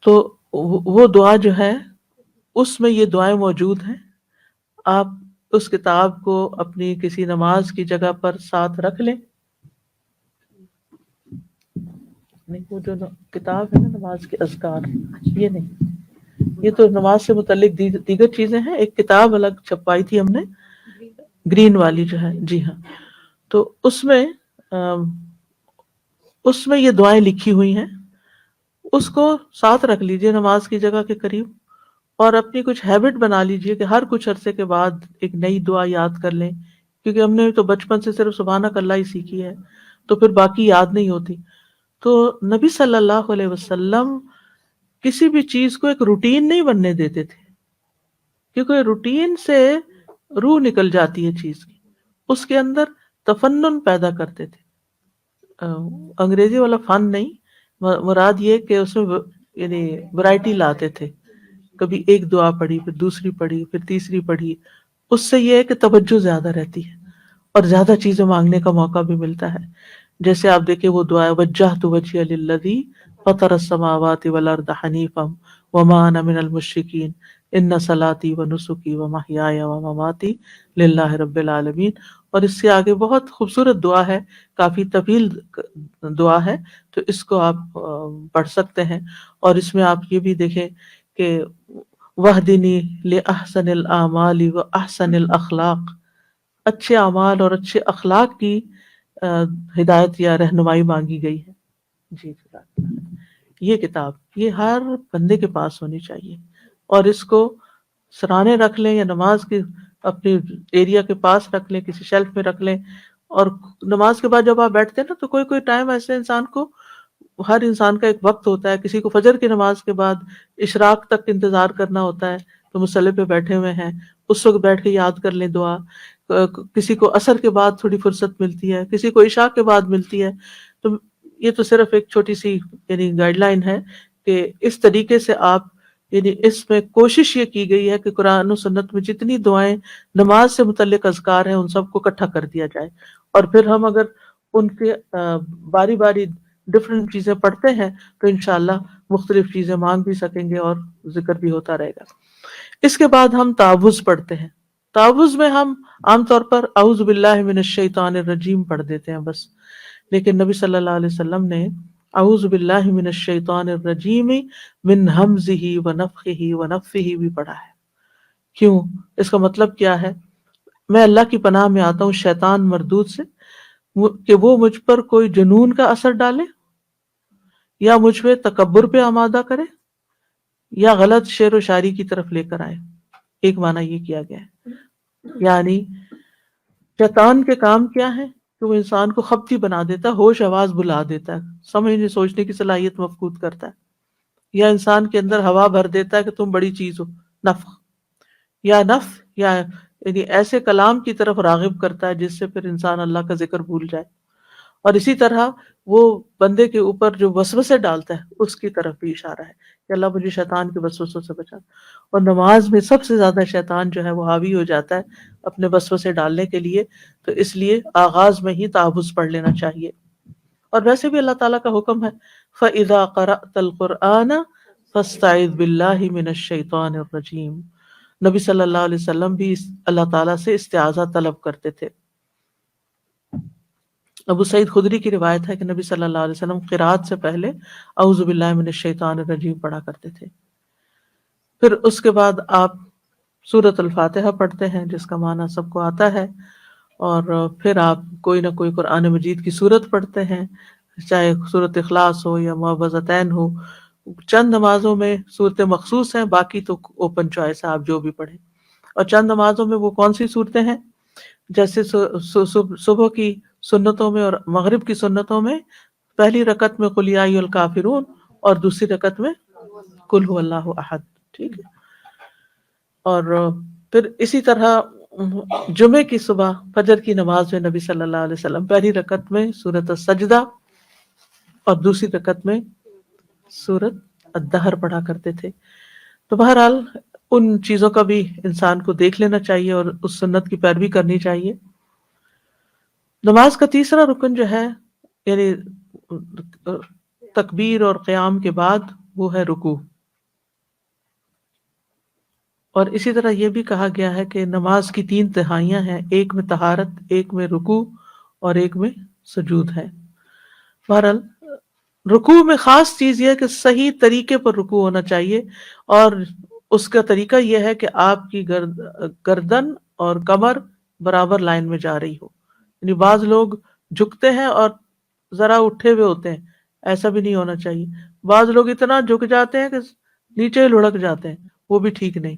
تو وہ دعا جو ہے اس میں یہ دعائیں موجود ہیں، آپ اس کتاب کو اپنی کسی نماز کی جگہ پر ساتھ رکھ لیں۔ نہیں، وہ جو کتاب ہے نا نماز کے اذکار، یہ نہیں، یہ تو نماز سے متعلق دیگر چیزیں ہیں، ایک کتاب الگ چھپائی تھی ہم نے، گرین والی جو ہے، جی ہاں، تو اس میں یہ دعائیں لکھی ہوئی ہیں، اس کو ساتھ رکھ لیجئے نماز کی جگہ کے قریب، اور اپنی کچھ ہیبٹ بنا لیجئے کہ ہر کچھ عرصے کے بعد ایک نئی دعا یاد کر لیں، کیونکہ ہم نے تو بچپن سے صرف سبحانک اللہ ہی سیکھی ہے، تو پھر باقی یاد نہیں ہوتی۔ تو نبی صلی اللہ علیہ وسلم کسی بھی چیز کو ایک روٹین نہیں بننے دیتے تھے، کیونکہ روٹین سے روح نکل جاتی ہے چیز کی، اس کے اندر تفنن پیدا کرتے تھے۔ انگریزی والا فن نہیں، مراد یہ کہ اس میں یعنی ورائٹی لاتے تھے، کبھی ایک دعا پڑھی، پھر دوسری پڑھی، پھر تیسری پڑھی، اس سے یہ ہے کہ توجہ زیادہ رہتی ہے اور زیادہ چیزیں مانگنے کا موقع بھی ملتا ہے۔ جیسے آپ دیکھیں وہ دعا وجہت وجہی للذی فطر السماوات والارض حنیفا وما انا من المشرکین ان صلاتی ونسکی ومحیای ومماتی للہ رب العالمین، اور اس سے آگے بہت خوبصورت دعا ہے، کافی طویل دعا ہے، تو اس کو آپ پڑھ سکتے ہیں۔ اور اس میں آپ یہ بھی دیکھیں کہ وَاہْدِنِی لِأَحْسَنِ الْأَعْمَالِ وَأَحْسَنِ الْأَخْلَاقِ، اچھے اعمال اور اچھے اخلاق کی ہدایت یا رہنمائی مانگی گئی ہے. جی یہ کتاب یہ ہر بندے کے پاس ہونی چاہیے، اور اس کو سرانے رکھ لیں یا نماز کے اپنے ایریا کے پاس رکھ لیں، کسی شیلف میں رکھ لیں. اور نماز کے بعد جب آپ بیٹھتے ہیں نا تو کوئی ٹائم ایسے انسان کو، ہر انسان کا ایک وقت ہوتا ہے، کسی کو فجر کی نماز کے بعد اشراق تک انتظار کرنا ہوتا ہے تو مصلی پہ بیٹھے ہوئے ہیں، اس وقت بیٹھ کے یاد کر لیں دعا. کسی کو عصر کے بعد تھوڑی فرصت ملتی ہے، کسی کو عشاء کے بعد ملتی ہے. تو یہ تو صرف ایک چھوٹی سی یعنی گائیڈ لائن ہے کہ اس طریقے سے آپ یعنی اس میں کوشش یہ کی گئی ہے کہ قرآن و سنت میں جتنی دعائیں نماز سے متعلق اذکار ہیں ان سب کو اکٹھا کر دیا جائے، اور پھر ہم اگر ان کے باری باری ڈفرینٹ چیزیں پڑھتے ہیں تو انشاءاللہ مختلف چیزیں مانگ بھی سکیں گے اور ذکر بھی ہوتا رہے گا. اس کے بعد ہم تعوذ پڑھتے ہیں. تعوذ میں ہم عام طور پر اعوذ باللہ من الشیطان الرجیم پڑھ دیتے ہیں بس، لیکن نبی صلی اللہ علیہ وسلم نے اعوذ باللہ من الشیطان الرجیم من ہمزہ ونفخہ ونفثہ بھی پڑھا ہے. کیوں؟ اس کا مطلب کیا ہے؟ میں اللہ کی پناہ میں آتا ہوں شیطان مردود سے کہ وہ مجھ پر کوئی جنون کا اثر ڈالے، یا مجھ پہ تکبر پہ آمادہ کرے، یا غلط شعر و شاعری کی طرف لے کر آئے. ایک معنی یہ کیا گیا ہے، یعنی شیطان کے کام کیا ہے کہ وہ انسان کو خبتی بنا دیتا ہے، ہوش آواز بلا دیتا ہے، سمجھنے سوچنے کی صلاحیت مفقود کرتا ہے، یا انسان کے اندر ہوا بھر دیتا ہے کہ تم بڑی چیز ہو، نفخ یا یعنی ایسے کلام کی طرف راغب کرتا ہے جس سے پھر انسان اللہ کا ذکر بھول جائے. اور اسی طرح وہ بندے کے اوپر جو وسوسے ڈالتا ہے اس کی طرف بھی اشارہ ہے کہ اللہ مجھے شیطان کے وسوسوں سے بچا. اور نماز میں سب سے زیادہ شیطان جو ہے وہ حاوی ہو جاتا ہے اپنے وسوسے ڈالنے کے لیے، تو اس لیے آغاز میں ہی تعوذ پڑھ لینا چاہیے. اور ویسے بھی اللہ تعالیٰ کا حکم ہے فَإِذَا قَرَأْتَ الْقُرْآنَ فَاسْتَعِذْ بِاللَّهِ مِنَ الشَّيْطَانِ الرَّجِيمِ. نبی صلی اللہ علیہ وسلم بھی اللہ تعالیٰ سے استعاذہ طلب کرتے تھے. ابو سعید خدری کی روایت ہے کہ نبی صلی اللہ علیہ وسلم قرات سے پہلے اعوذ باللہ من الشیطان الرجیم پڑھا کرتے تھے. پھر اس کے بعد آپ سورۃ الفاتحہ پڑھتے ہیں جس کا معنی سب کو آتا ہے، اور پھر آپ کوئی نہ کوئی قرآن مجید کی سورت پڑھتے ہیں، چاہے سورۃ اخلاص ہو یا معوذتین ہو. چند نمازوں میں صورتیں مخصوص ہیں، باقی تو اوپن چوائس ہے، آپ جو بھی پڑھیں. اور چند نمازوں میں وہ کون سی صورتیں ہیں، جیسے صبح کی سنتوں میں اور مغرب کی سنتوں میں پہلی رکعت میں قل یا ایھا الکافرون اور دوسری رکعت میں قل ھو اللہ احد. ٹھیک ہے. اور پھر اسی طرح جمعے کی صبح فجر کی نماز میں نبی صلی اللہ علیہ وسلم پہلی رکعت میں سورۃ السجدہ اور دوسری رکعت میں سورۃ الدہر پڑھا کرتے تھے. تو بہرحال ان چیزوں کا بھی انسان کو دیکھ لینا چاہیے اور اس سنت کی پیروی کرنی چاہیے. نماز کا تیسرا رکن جو ہے یعنی تکبیر اور قیام کے بعد وہ ہے رکوع. اور اسی طرح یہ بھی کہا گیا ہے کہ نماز کی 3 تہائیاں ہیں، ایک میں طہارت، ایک میں رکوع اور ایک میں سجود ہے. بہرحال رکوع میں خاص چیز یہ ہے کہ صحیح طریقے پر رکوع ہونا چاہیے، اور اس کا طریقہ یہ ہے کہ آپ کی گردن اور کمر برابر لائن میں جا رہی ہو. یعنی بعض لوگ جھکتے ہیں اور ذرا اٹھے ہوئے ہوتے ہیں، ایسا بھی نہیں ہونا چاہیے. بعض لوگ اتنا جھک جاتے ہیں کہ نیچے لڑک جاتے ہیں، وہ بھی ٹھیک نہیں.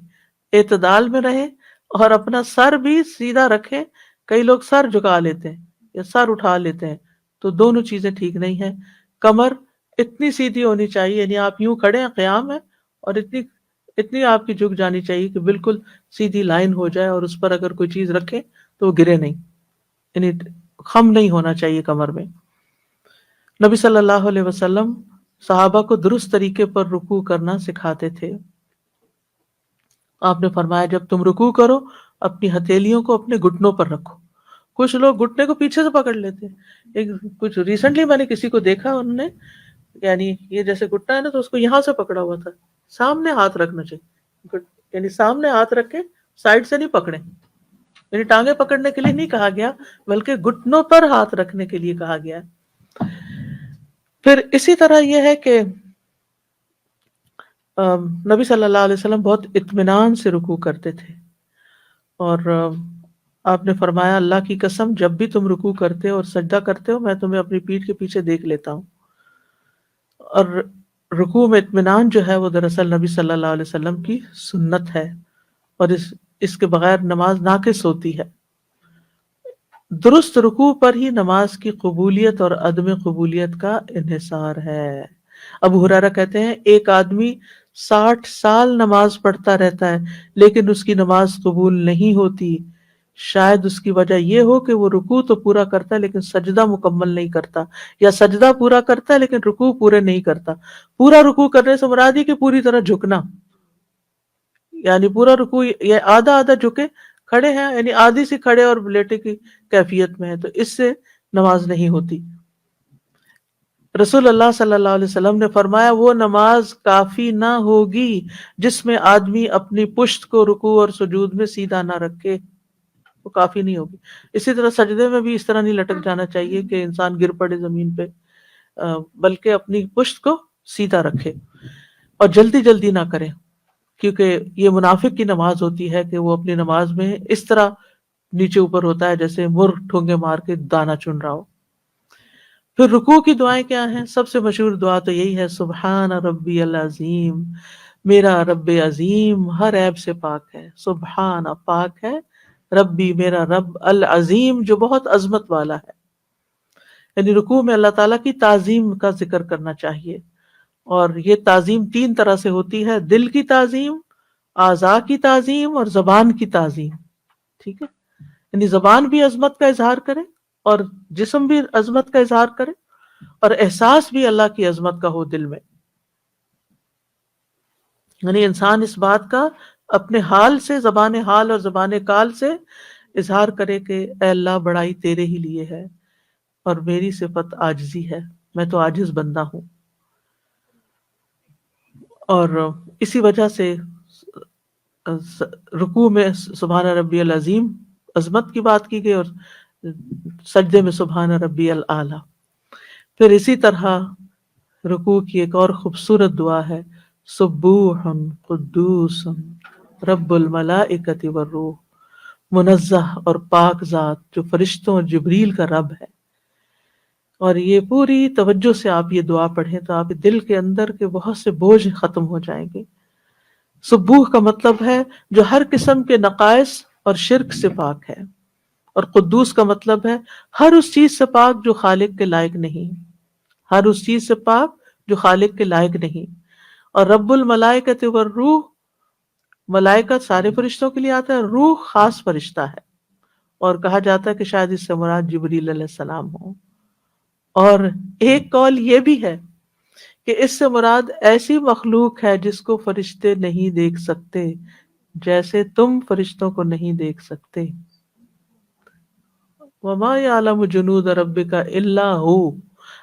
اعتدال میں رہیں اور اپنا سر بھی سیدھا رکھیں. کئی لوگ سر جھکا لیتے ہیں یا سر اٹھا لیتے ہیں، تو دونوں چیزیں ٹھیک نہیں ہیں. کمر اتنی سیدھی ہونی چاہیے، یعنی آپ یوں کھڑے ہیں قیام ہے اور اتنی آپ کی جھک جانی چاہیے کہ بالکل سیدھی لائن ہو جائے، اور اس پر اگر کوئی چیز رکھے تو وہ گرے نہیں، یعنی خم نہیں ہونا چاہیے کمر میں. نبی صلی اللہ علیہ وسلم صحابہ کو درست طریقے پر رکوع کرنا سکھاتے تھے. آپ نے فرمایا جب تم رکوع کرو اپنی ہتھیلیوں کو اپنے گھٹنوں پر رکھو. کچھ لوگ گھٹنے کو پیچھے سے پکڑ لیتے ہیں. کچھ ریسنٹلی میں نے کسی کو دیکھا، انہوں نے یعنی یہ جیسے گھٹنا ہے نا تو اس کو یہاں سے پکڑا ہوا تھا. سامنے ہاتھ رکھنا چاہیے، یعنی سامنے ہاتھ رکھ کے سائڈ سے نہیں پکڑے. یعنی ٹانگیں پکڑنے کے لیے نہیں کہا گیا بلکہ گھٹنوں پر ہاتھ رکھنے کے لیے کہا گیا. پھر اسی طرح یہ ہے کہ نبی صلی اللہ علیہ وسلم بہت اطمینان سے رکوع کرتے تھے، اور آپ نے فرمایا اللہ کی قسم جب بھی تم رکوع کرتے ہو اور سجدہ کرتے ہو میں تمہیں اپنی پیٹھ کے پیچھے دیکھ لیتا ہوں. اور رکوع میں اطمینان جو ہے وہ دراصل نبی صلی اللہ علیہ وسلم کی سنت ہے، اور اس کے بغیر نماز ناقص ہوتی ہے. درست رکوع پر ہی نماز کی قبولیت اور عدم قبولیت کا انحصار ہے. ابو ہریرہ کہتے ہیں ایک آدمی 60 سال نماز پڑھتا رہتا ہے لیکن اس کی نماز قبول نہیں ہوتی، شاید اس کی وجہ یہ ہو کہ وہ رکوع تو پورا کرتا ہے لیکن سجدہ مکمل نہیں کرتا، یا سجدہ پورا کرتا ہے لیکن رکوع پورے نہیں کرتا. پورا رکوع کرنے سے مراد یہ کہ پوری طرح جھکنا، یعنی پورا رکوع یہ آدھا آدھا جھکے کھڑے ہیں، یعنی آدھی سی کھڑے اور لیٹے کی کیفیت میں ہے، تو اس سے نماز نہیں ہوتی. رسول اللہ صلی اللہ علیہ وسلم نے فرمایا وہ نماز کافی نہ ہوگی جس میں آدمی اپنی پشت کو رکوع اور سجود میں سیدھا نہ رکھے، وہ کافی نہیں ہوگی. اسی طرح سجدے میں بھی اس طرح نہیں لٹک جانا چاہیے کہ انسان گر پڑے زمین پہ، بلکہ اپنی پشت کو سیدھا رکھے اور جلدی جلدی نہ کرے، کیونکہ یہ منافق کی نماز ہوتی ہے کہ وہ اپنی نماز میں اس طرح نیچے اوپر ہوتا ہے جیسے مر ٹھونگے مار کے دانا چن رہا ہو. پھر رکوع کی دعائیں کیا ہیں؟ سب سے مشہور دعا تو یہی ہے سبحان ربی العظیم، میرا رب عظیم ہر عیب سے پاک ہے. سبحان پاک ہے، ربی میرا رب، العظیم جو بہت عظمت والا ہے. یعنی رکوع میں اللہ تعالیٰ کی تعظیم کا ذکر کرنا چاہیے، اور یہ تعظیم 3 طرح سے ہوتی ہے: دل کی تعظیم، اعضاء کی تعظیم، اور زبان کی تعظیم. ٹھیک ہے، یعنی زبان بھی عظمت کا اظہار کرے اور جسم بھی عظمت کا اظہار کرے، اور احساس بھی اللہ کی عظمت کا ہو دل میں. یعنی انسان اس بات کا اپنے حال سے، زبان حال اور زبان کال سے اظہار کرے کہ اے اللہ بڑائی تیرے ہی لیے ہے اور میری صفت عاجزی ہے، میں تو عاجز بندہ ہوں. اور اسی وجہ سے رکوع میں سبحان ربی العظیم عظمت کی بات کی گئی، اور سجدے میں سبحان ربی الاعلی. پھر اسی طرح رکوع کی ایک اور خوبصورت دعا ہے سبوح قدوس رب الملائکۃ والروح، منزہ اور پاک ذات جو فرشتوں اور جبریل کا رب ہے. اور یہ پوری توجہ سے آپ یہ دعا پڑھیں تو آپ دل کے اندر کے بہت سے بوجھ ختم ہو جائیں گے. سبوح کا مطلب ہے جو ہر قسم کے نقائص اور شرک سے پاک ہے، اور قدوس کا مطلب ہے ہر اس چیز سے پاک جو خالق کے لائق نہیں، ہر اس چیز سے پاک جو خالق کے لائق نہیں. اور رب الملائکۃ والروح، ملائکہ سارے فرشتوں کے لیے آتا ہے، روح خاص فرشتہ ہے، اور کہا جاتا ہے کہ شاید اس سے مراد جبریل علیہ السلام ہو. اور ایک قول یہ بھی ہے کہ اس سے مراد ایسی مخلوق ہے جس کو فرشتے نہیں دیکھ سکتے، جیسے تم فرشتوں کو نہیں دیکھ سکتے. وَمَا يَعْلَمُ جُنُودَ رَبِّكَ إِلَّا هُوَ،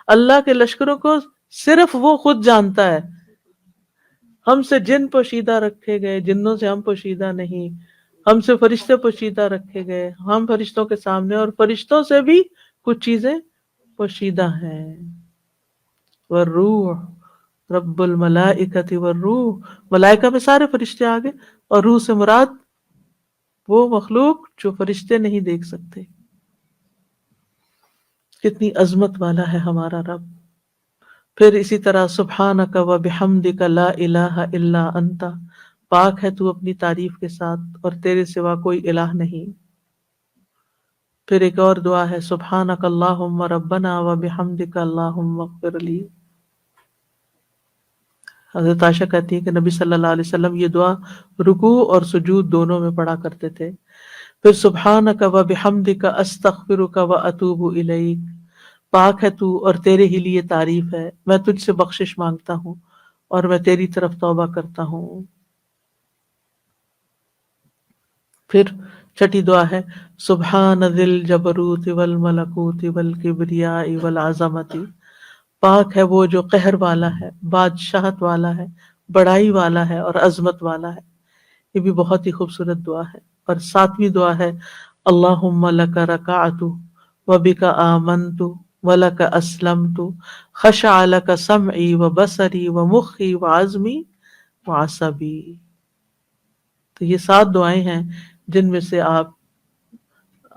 اللہ کے لشکروں کو صرف وہ خود جانتا ہے. ہم سے جن پوشیدہ رکھے گئے، جنوں سے ہم پوشیدہ نہیں، ہم سے فرشتے پوشیدہ رکھے گئے، ہم فرشتوں کے سامنے، اور فرشتوں سے بھی کچھ چیزیں پوشیدہ ہیں. والروح رب الملائکۃ والروح، ملائکہ میں سارے فرشتے آگے، اور روح سے مراد وہ مخلوق جو فرشتے نہیں دیکھ سکتے. کتنی عظمت والا ہے ہمارا رب. پھر اسی طرح سبحانک و بحمدک لا الہ الا انت، پاک ہے تو اپنی تعریف کے ساتھ اور تیرے سوا کوئی الہ نہیں. پھر ایک اور دعا ہے سبحانک اللہم ربنا و بحمدک اللہم اغفر لی. حضرت عائشہ کہتی ہے کہ نبی صلی اللہ علیہ وسلم یہ دعا رکوع اور سجود دونوں میں پڑھا کرتے تھے. پھر سبحانک و بحمدک استغفرک و اتوب الیک، پاک ہے تو اور تیرے ہی لیے تعریف ہے، میں تجھ سے بخشش مانگتا ہوں اور میں تیری طرف توبہ کرتا ہوں. پھر چھٹی دعا ہے سبحان ذی الجبروت والملکوت والکبریاء والعظمت، پاک ہے وہ جو قہر والا ہے، بادشاہت والا ہے، بڑائی والا ہے اور عظمت والا ہے. یہ بھی بہت ہی خوبصورت دعا ہے. اور 7ویں دعا ہے اللہم لک رکعت وبک آمنت ولک اسلمت خشع لک سمعی وبصری ومخی وعظمی وعصبی. تو یہ 7 دعائیں ہیں جن میں سے آپ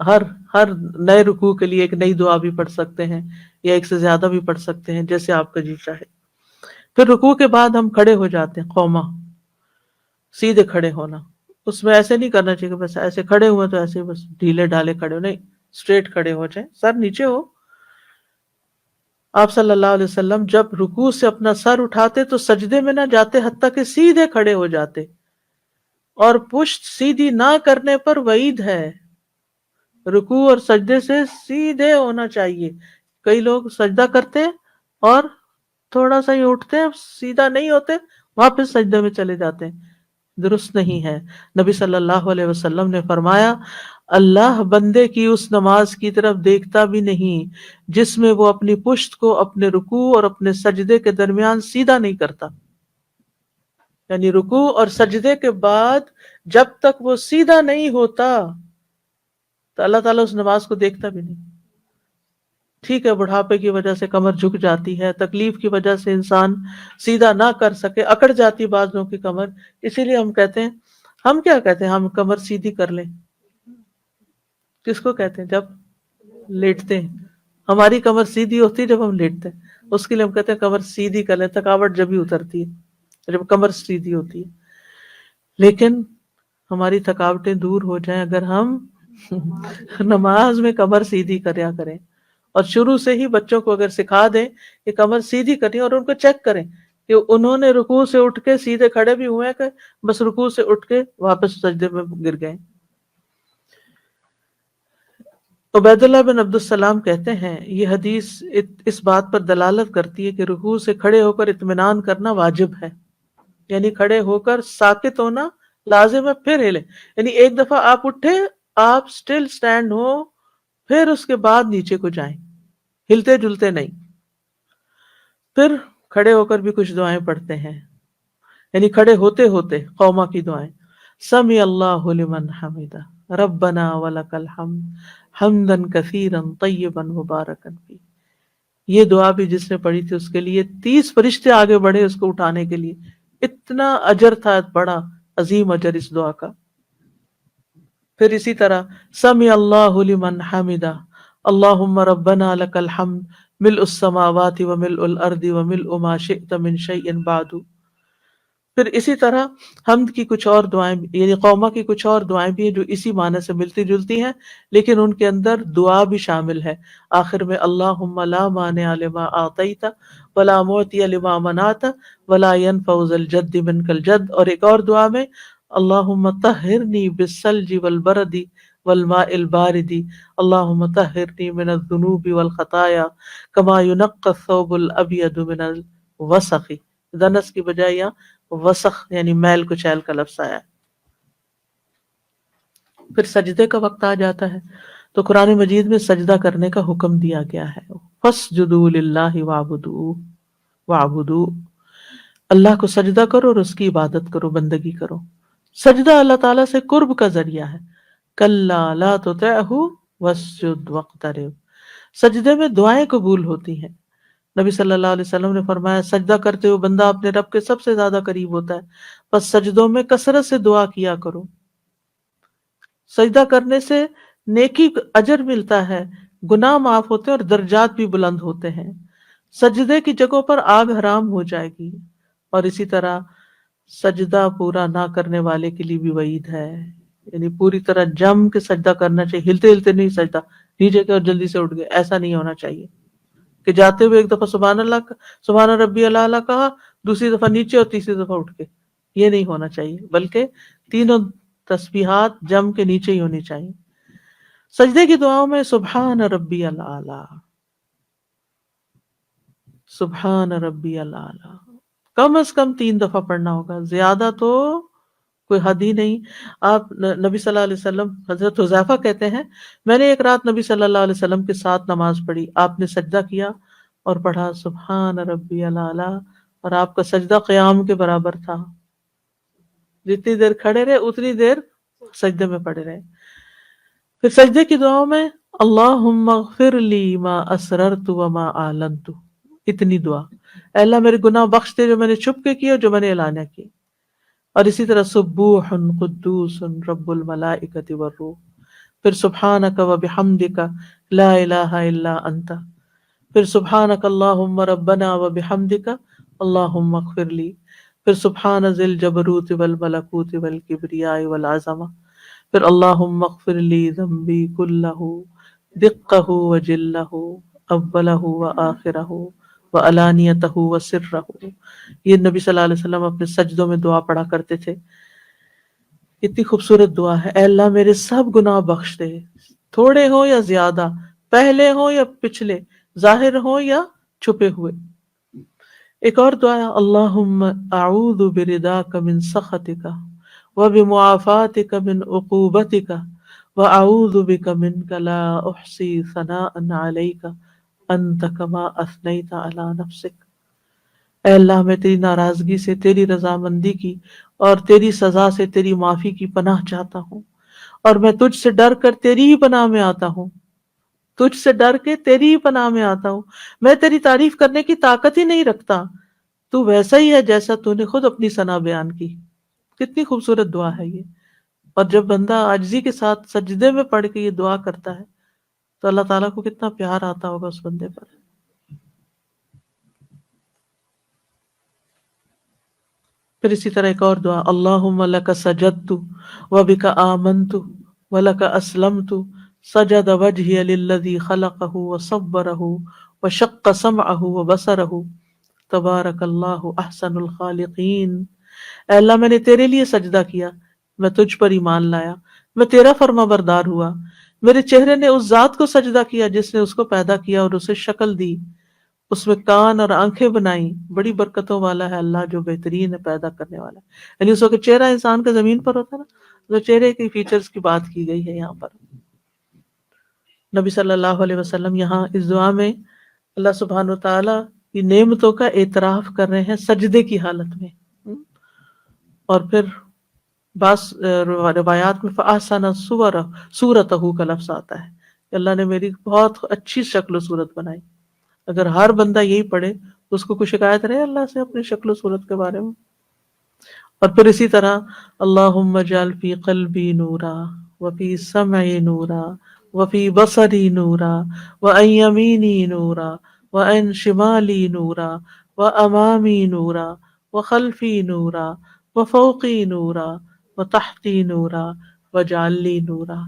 ہر ہر نئے رکوع کے لیے ایک نئی دعا بھی پڑھ سکتے ہیں یا ایک سے زیادہ بھی پڑھ سکتے ہیں جیسے آپ کا جی چاہے. پھر رکوع کے بعد ہم کھڑے ہو جاتے ہیں، قوما، سیدھے کھڑے ہونا. اس میں ایسے نہیں کرنا چاہیے کہ بس ایسے کھڑے ہوئے تو ایسے بس ڈھیلے ڈھالے کھڑے ہو، نہیں، اسٹریٹ کھڑے ہو جائیں، سر نیچے ہو. آپ صلی اللہ علیہ وسلم جب رکوع سے اپنا سر اٹھاتے تو سجدے میں نہ جاتے حتیٰ کہ سیدھے کھڑے ہو جاتے، اور پشت سیدھی نہ کرنے پر وعید ہے. رکوع اور سجدے سے سیدھے ہونا چاہیے. کئی لوگ سجدہ کرتے ہیں اور تھوڑا سا ہی اٹھتے ہیں، سیدھا نہیں ہوتے، واپس سجدے میں چلے جاتے ہیں. درست نہیں ہے. نبی صلی اللہ علیہ وسلم نے فرمایا اللہ بندے کی اس نماز کی طرف دیکھتا بھی نہیں جس میں وہ اپنی پشت کو اپنے رکوع اور اپنے سجدے کے درمیان سیدھا نہیں کرتا. یعنی رکوع اور سجدے کے بعد جب تک وہ سیدھا نہیں ہوتا تو اللہ تعالیٰ اس نماز کو دیکھتا بھی نہیں. ٹھیک ہے، بڑھاپے کی وجہ سے کمر جھک جاتی ہے، تکلیف کی وجہ سے انسان سیدھا نہ کر سکے، اکڑ جاتی بعض لوگوں کی کمر، اسی لیے ہم کہتے ہیں، ہم کیا کہتے ہیں، ہم کمر سیدھی کر لیں. کس کو کہتے ہیں؟ جب لیٹتے ہیں. ہماری کمر سیدھی ہوتی ہے جب ہم لیٹتے ہیں، اس کے لیے ہم کہتے ہیں کمر سیدھی کر لیں. تھکاوٹ جب ہی اترتی ہے جب کمر سیدھی ہوتی ہے. لیکن ہماری تھکاوٹیں دور ہو جائیں اگر ہم نماز میں کمر سیدھی کریا کریں، اور شروع سے ہی بچوں کو اگر سکھا دیں کہ کمر سیدھی کریں، اور ان کو چیک کریں کہ انہوں نے رکوع سے اٹھ کے سیدھے کھڑے بھی ہوئے ہیں کہ بس رکوع سے اٹھ کے واپس سجدے میں گر گئے. عبید اللہ بن عبد السلام کہتے ہیں یہ حدیث اس بات پر دلالت کرتی ہے کہ رکوع سے کھڑے ہو کر اطمینان کرنا واجب ہے. یعنی کھڑے ہو کر ساکت ہونا لازم ہے، پھر ہلے. یعنی ایک دفعہ آپ اٹھے، آپ سٹل سٹینڈ ہو، پھر اس کے بعد نیچے کو جائیں، ہلتے جلتے نہیں. پھر کھڑے ہو کر بھی کچھ دعائیں پڑھتے ہیں، یعنی کھڑے ہوتے ہوتے قوما کی دعائیں. سمی اللہ لمن حمدہ ربنا ولک الحمد حمدا کثیرا طیبا مبارکا فیہ. یہ دعا بھی جس نے پڑھی تھی اس کے لیے 30 فرشتے آگے بڑھے اس کو اٹھانے کے لیے. اتنا اجر تھا، بڑا عظیم اجر اس دعا کا. پھر اسی طرح سمی اللہ لمن حمدہ اللہم ربنا لک الحمد ملء السماوات وملء الارض وملء ما شئت من شیء بعد. پھر اسی طرح حمد کی کچھ اور دعائیں، یعنی قوما کی کچھ اور دعائیں بھی ہیں جو اسی معنی سے ملتی جلتی ہیں، لیکن ان کے اندر دعا بھی شامل ہے. آخر میں اللہم لا مانع لما اعطیت ولا معطی لما منعت ولا ينفع ذا الجد منک الجد. اور ایک اور دعا میں اللہم طہرنی بالثلج والبرد والماء البارد اللہم طہرنی من الذنوب والخطایا کما ينقى الثوب الابيض من الوسخ. دنس کی بجائے یہاں وسخ یعنی میل کچیل کا لفظ آیا ہے. پھر سجدے کا وقت آ جاتا ہے تو قرآن مجید میں سجدہ کرنے کا حکم دیا گیا ہے. فاسجدوا للہ واعبدوا، اللہ کو سجدہ کرو اور اس کی عبادت کرو، بندگی کرو. سجدہ اللہ تعالیٰ سے قرب کا ذریعہ ہے. کلا لا تطعہ واسجد واقترب. سجدے میں دعائیں قبول ہوتی ہیں. نبی صلی اللہ علیہ وسلم نے فرمایا سجدہ کرتے ہوئے بندہ اپنے رب کے سب سے زیادہ قریب ہوتا ہے، بس سجدوں میں کثرت سے دعا کیا کرو. سجدہ کرنے سے نیکی اجر ملتا ہے، گناہ معاف ہوتے ہیں اور درجات بھی بلند ہوتے ہیں. سجدے کی جگہوں پر آگ حرام ہو جائے گی. اور اسی طرح سجدہ پورا نہ کرنے والے کے لیے بھی وعید ہے. یعنی پوری طرح جم کے سجدہ کرنا چاہیے، ہلتے ہلتے نہیں سجدہ، نیچے کے اور جلدی سے اٹھ گئے، ایسا نہیں ہونا چاہیے کہ جاتے ہوئے ایک دفعہ سبحان اللہ سبحان ربی اللہ کہا، دوسری دفعہ نیچے اور تیسری دفعہ اٹھ کے. یہ نہیں ہونا چاہیے، بلکہ تینوں تسبیحات جم کے نیچے ہی ہونی چاہیے. سجدے کی دعاؤں میں سبحان ربی الاعلی، سبحان ربی الاعلی کم از کم 3 دفعہ پڑھنا ہوگا، زیادہ تو کوئی حد ہی نہیں. آپ نبی صلی اللہ علیہ وسلم، حضرت حذیفہ کہتے ہیں میں نے ایک رات نبی صلی اللہ علیہ وسلم کے ساتھ نماز پڑھی، آپ نے سجدہ کیا اور پڑھا سبحان ربی الاعلی، اور آپ کا سجدہ قیام کے برابر تھا. جتنی دیر کھڑے رہے اتنی دیر سجدے میں پڑے رہے. پھر سجدے کی دعاؤں میں اللہم اغفر لی ما اسررت وما اعلنت، اتنی دعا، اے اللہ میرے گناہ بخش دے جو میں نے چھپ کے کیے اور جو میں نے اعلانیہ کیے. اور اسی طرح سبوح قدوس رب الملائکۃ والروح، پھر سبحانک و بحمدک لا الہ الا انت، پھر سبحانک اللہم ربنا و بحمدک اللہم اغفر لی، پھر سبحان ذی الجبروت والملکوت والکبریاء والعظمہ، پھر اللہم اغفر لی ذنبی کلہ دقہ و جلہ اولہ و آخرہ و علانیتہ و سرہ۔ یہ نبی صلی اللہ علیہ وسلم اپنے سجدوں میں دعا پڑھا کرتے تھے۔ اتنی خوبصورت دعا ہے، اے اللہ میرے سب گناہ بخش دے، تھوڑے ہوں یا زیادہ، پہلے ہوں یا پچھلے، ظاہر ہوں یا چھپے ہوئے۔ ایک اور دعا ہے، اللہم اعوذ برضاک من سخطک وبمعافاتک من عقوبتک واعوذ بک منک لا احصی ثناء علیک انت کما اثنیت علی نفسک۔ اے اللہ میں تیری ناراضگی سے، تیری رضامندی کی اور تیری سزا سے تیری معافی کی پناہ چاہتا ہوں، اور میں تجھ سے ڈر کر تیری ہی پناہ میں آتا ہوں، تجھ سے ڈر کے تیری ہی پناہ میں آتا ہوں۔ میں تیری تعریف کرنے کی طاقت ہی نہیں رکھتا، تو ویسا ہی ہے جیسا تو نے خود اپنی ثنا بیان کی۔ کتنی خوبصورت دعا ہے یہ، اور جب بندہ عاجزی کے ساتھ سجدے میں پڑھ کے یہ دعا کرتا ہے تو اللہ تعالیٰ کو کتنا پیار آتا ہوگا اس بندے پر۔ پھر اسی طرح ایک اور دعا، اللہم لک سجدت وبک آمنت ولک اسلمت سجد وجہی للذی خلقہ وصورہ وشق سمعہ وبصرہ تبارک اللہ احسن الخالقین۔ اے اللہ میں نے تیرے لیے سجدہ کیا، میں تجھ پر ایمان لایا، میں تیرا فرما بردار ہوا، میرے چہرے نے اس ذات کو سجدہ کیا جس نے اس کو پیدا کیا اور اسے شکل دی، اس میں کان اور آنکھیں بنائیں۔ بڑی برکتوں والا ہے اللہ جو بہترین ہے پیدا کرنے والا ہے۔ یعنی اس وقت چہرہ انسان کا زمین پر ہوتا ہے نا، تو چہرے کی فیچرز کی بات کی گئی ہے یہاں پر۔ نبی صلی اللہ علیہ وسلم یہاں اس دعا میں اللہ سبحانہ و تعالیٰ کی نعمتوں کا اعتراف کر رہے ہیں سجدے کی حالت میں۔ اور پھر بعض روایات میں فَأَحْسَنَ صُورَتَهُ کا لفظ آتا ہے کہ اللہ نے میری بہت اچھی شکل و صورت بنائی۔ اگر ہر بندہ یہی پڑھے تو اس کو کوئی شکایت رہے اللہ سے اپنی شکل و صورت کے بارے میں؟ اور پھر اسی طرح اللہم اجعل فی قلبی نورا وفی سمعی نورا وفی بصری نورا وعن یمینی نورا وعن شمالی نورا وامامی نورا وخلفی نورا وفوقی نورا وتحتی نورا وجعل لی نورا۔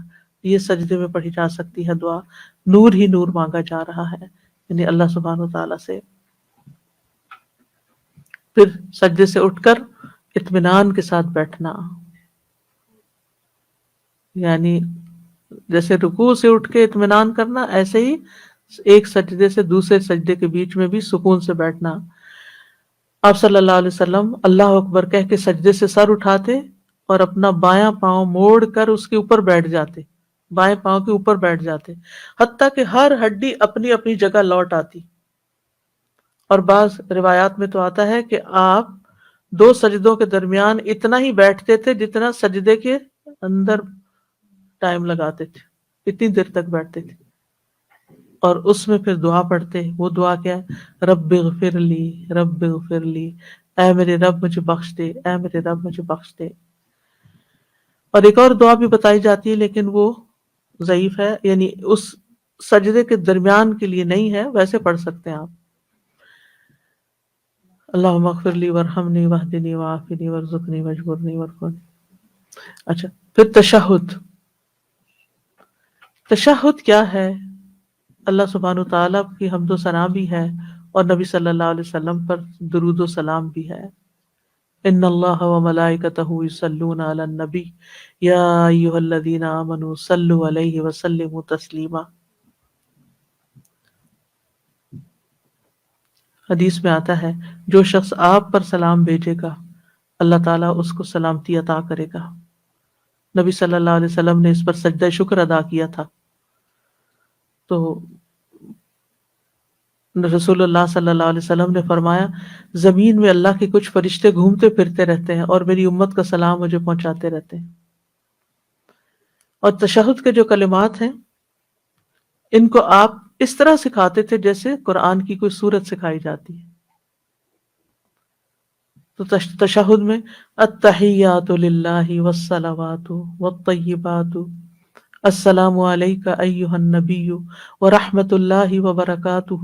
یہ سجدے میں پڑھی جا سکتی ہے دعا، نور ہی نور مانگا جا رہا ہے یعنی اللہ سبحانہ و تعالیٰ سے۔ پھر سجدے سے اٹھ کر اطمینان کے ساتھ بیٹھنا، یعنی جیسے رکوع سے اٹھ کے اطمینان کرنا، ایسے ہی ایک سجدے سے دوسرے سجدے کے بیچ میں بھی سکون سے بیٹھنا۔ آپ صلی اللہ علیہ وسلم اللہ اکبر کہہ کے سجدے سے سر اٹھاتے اور اپنا بایاں پاؤں موڑ کر اس کے اوپر بیٹھ جاتے، بائیں پاؤں کے اوپر بیٹھ جاتے، حتیٰ کہ ہر ہڈی اپنی اپنی جگہ لوٹ آتی۔ اور بعض روایات میں تو آتا ہے کہ آپ دو سجدوں کے درمیان اتنا ہی بیٹھتے تھے جتنا سجدے کے اندر ٹائم لگاتے تھے، اتنی دیر تک بیٹھتے تھے۔ اور اس میں پھر دعا پڑھتے، وہ دعا کیا ہے، رب اغفر لی رب اغفر لی، اے میرے رب مجھے بخش دے، اے میرے رب مجھے بخش دے۔ اور ایک اور دعا بھی بتائی جاتی ہے لیکن وہ ضعیف ہے، یعنی اس سجدے کے درمیان کے لیے نہیں ہے، ویسے پڑھ سکتے ہیں آپ، اللہم اغفر لی ورحمنی واہدنی وعافنی وارزقنی واجبرنی وارفعنی۔ اچھا، پھر تشہد۔ تشہد کیا ہے؟ اللہ سبحانہ تعالیٰ کی حمد و ثنا بھی ہے اور نبی صلی اللہ علیہ وسلم پر درود و سلام بھی ہے۔ ان اللہ وملائکتہ یصلون علی النبی یا ایھا الذین آمنوا صلوا علیہ وسلموا تسلیما۔ حدیث میں آتا ہے جو شخص آپ پر سلام بھیجے گا اللہ تعالیٰ اس کو سلامتی عطا کرے گا۔ نبی صلی اللہ علیہ وسلم نے اس پر سجدہ شکر ادا کیا تھا، تو رسول اللہ صلی اللہ علیہ وسلم نے فرمایا زمین میں اللہ کے کچھ فرشتے گھومتے پھرتے رہتے ہیں اور میری امت کا سلام مجھے پہنچاتے رہتے ہیں۔ اور تشہد کے جو کلمات ہیں ان کو آپ اس طرح سکھاتے تھے جیسے قرآن کی کوئی سورت سکھائی جاتی ہے۔ تو تشہد میں التحیات للہ والصلوات والطیبات السلام علیک ایہا النبی ورحمۃ اللہ وبرکاتہ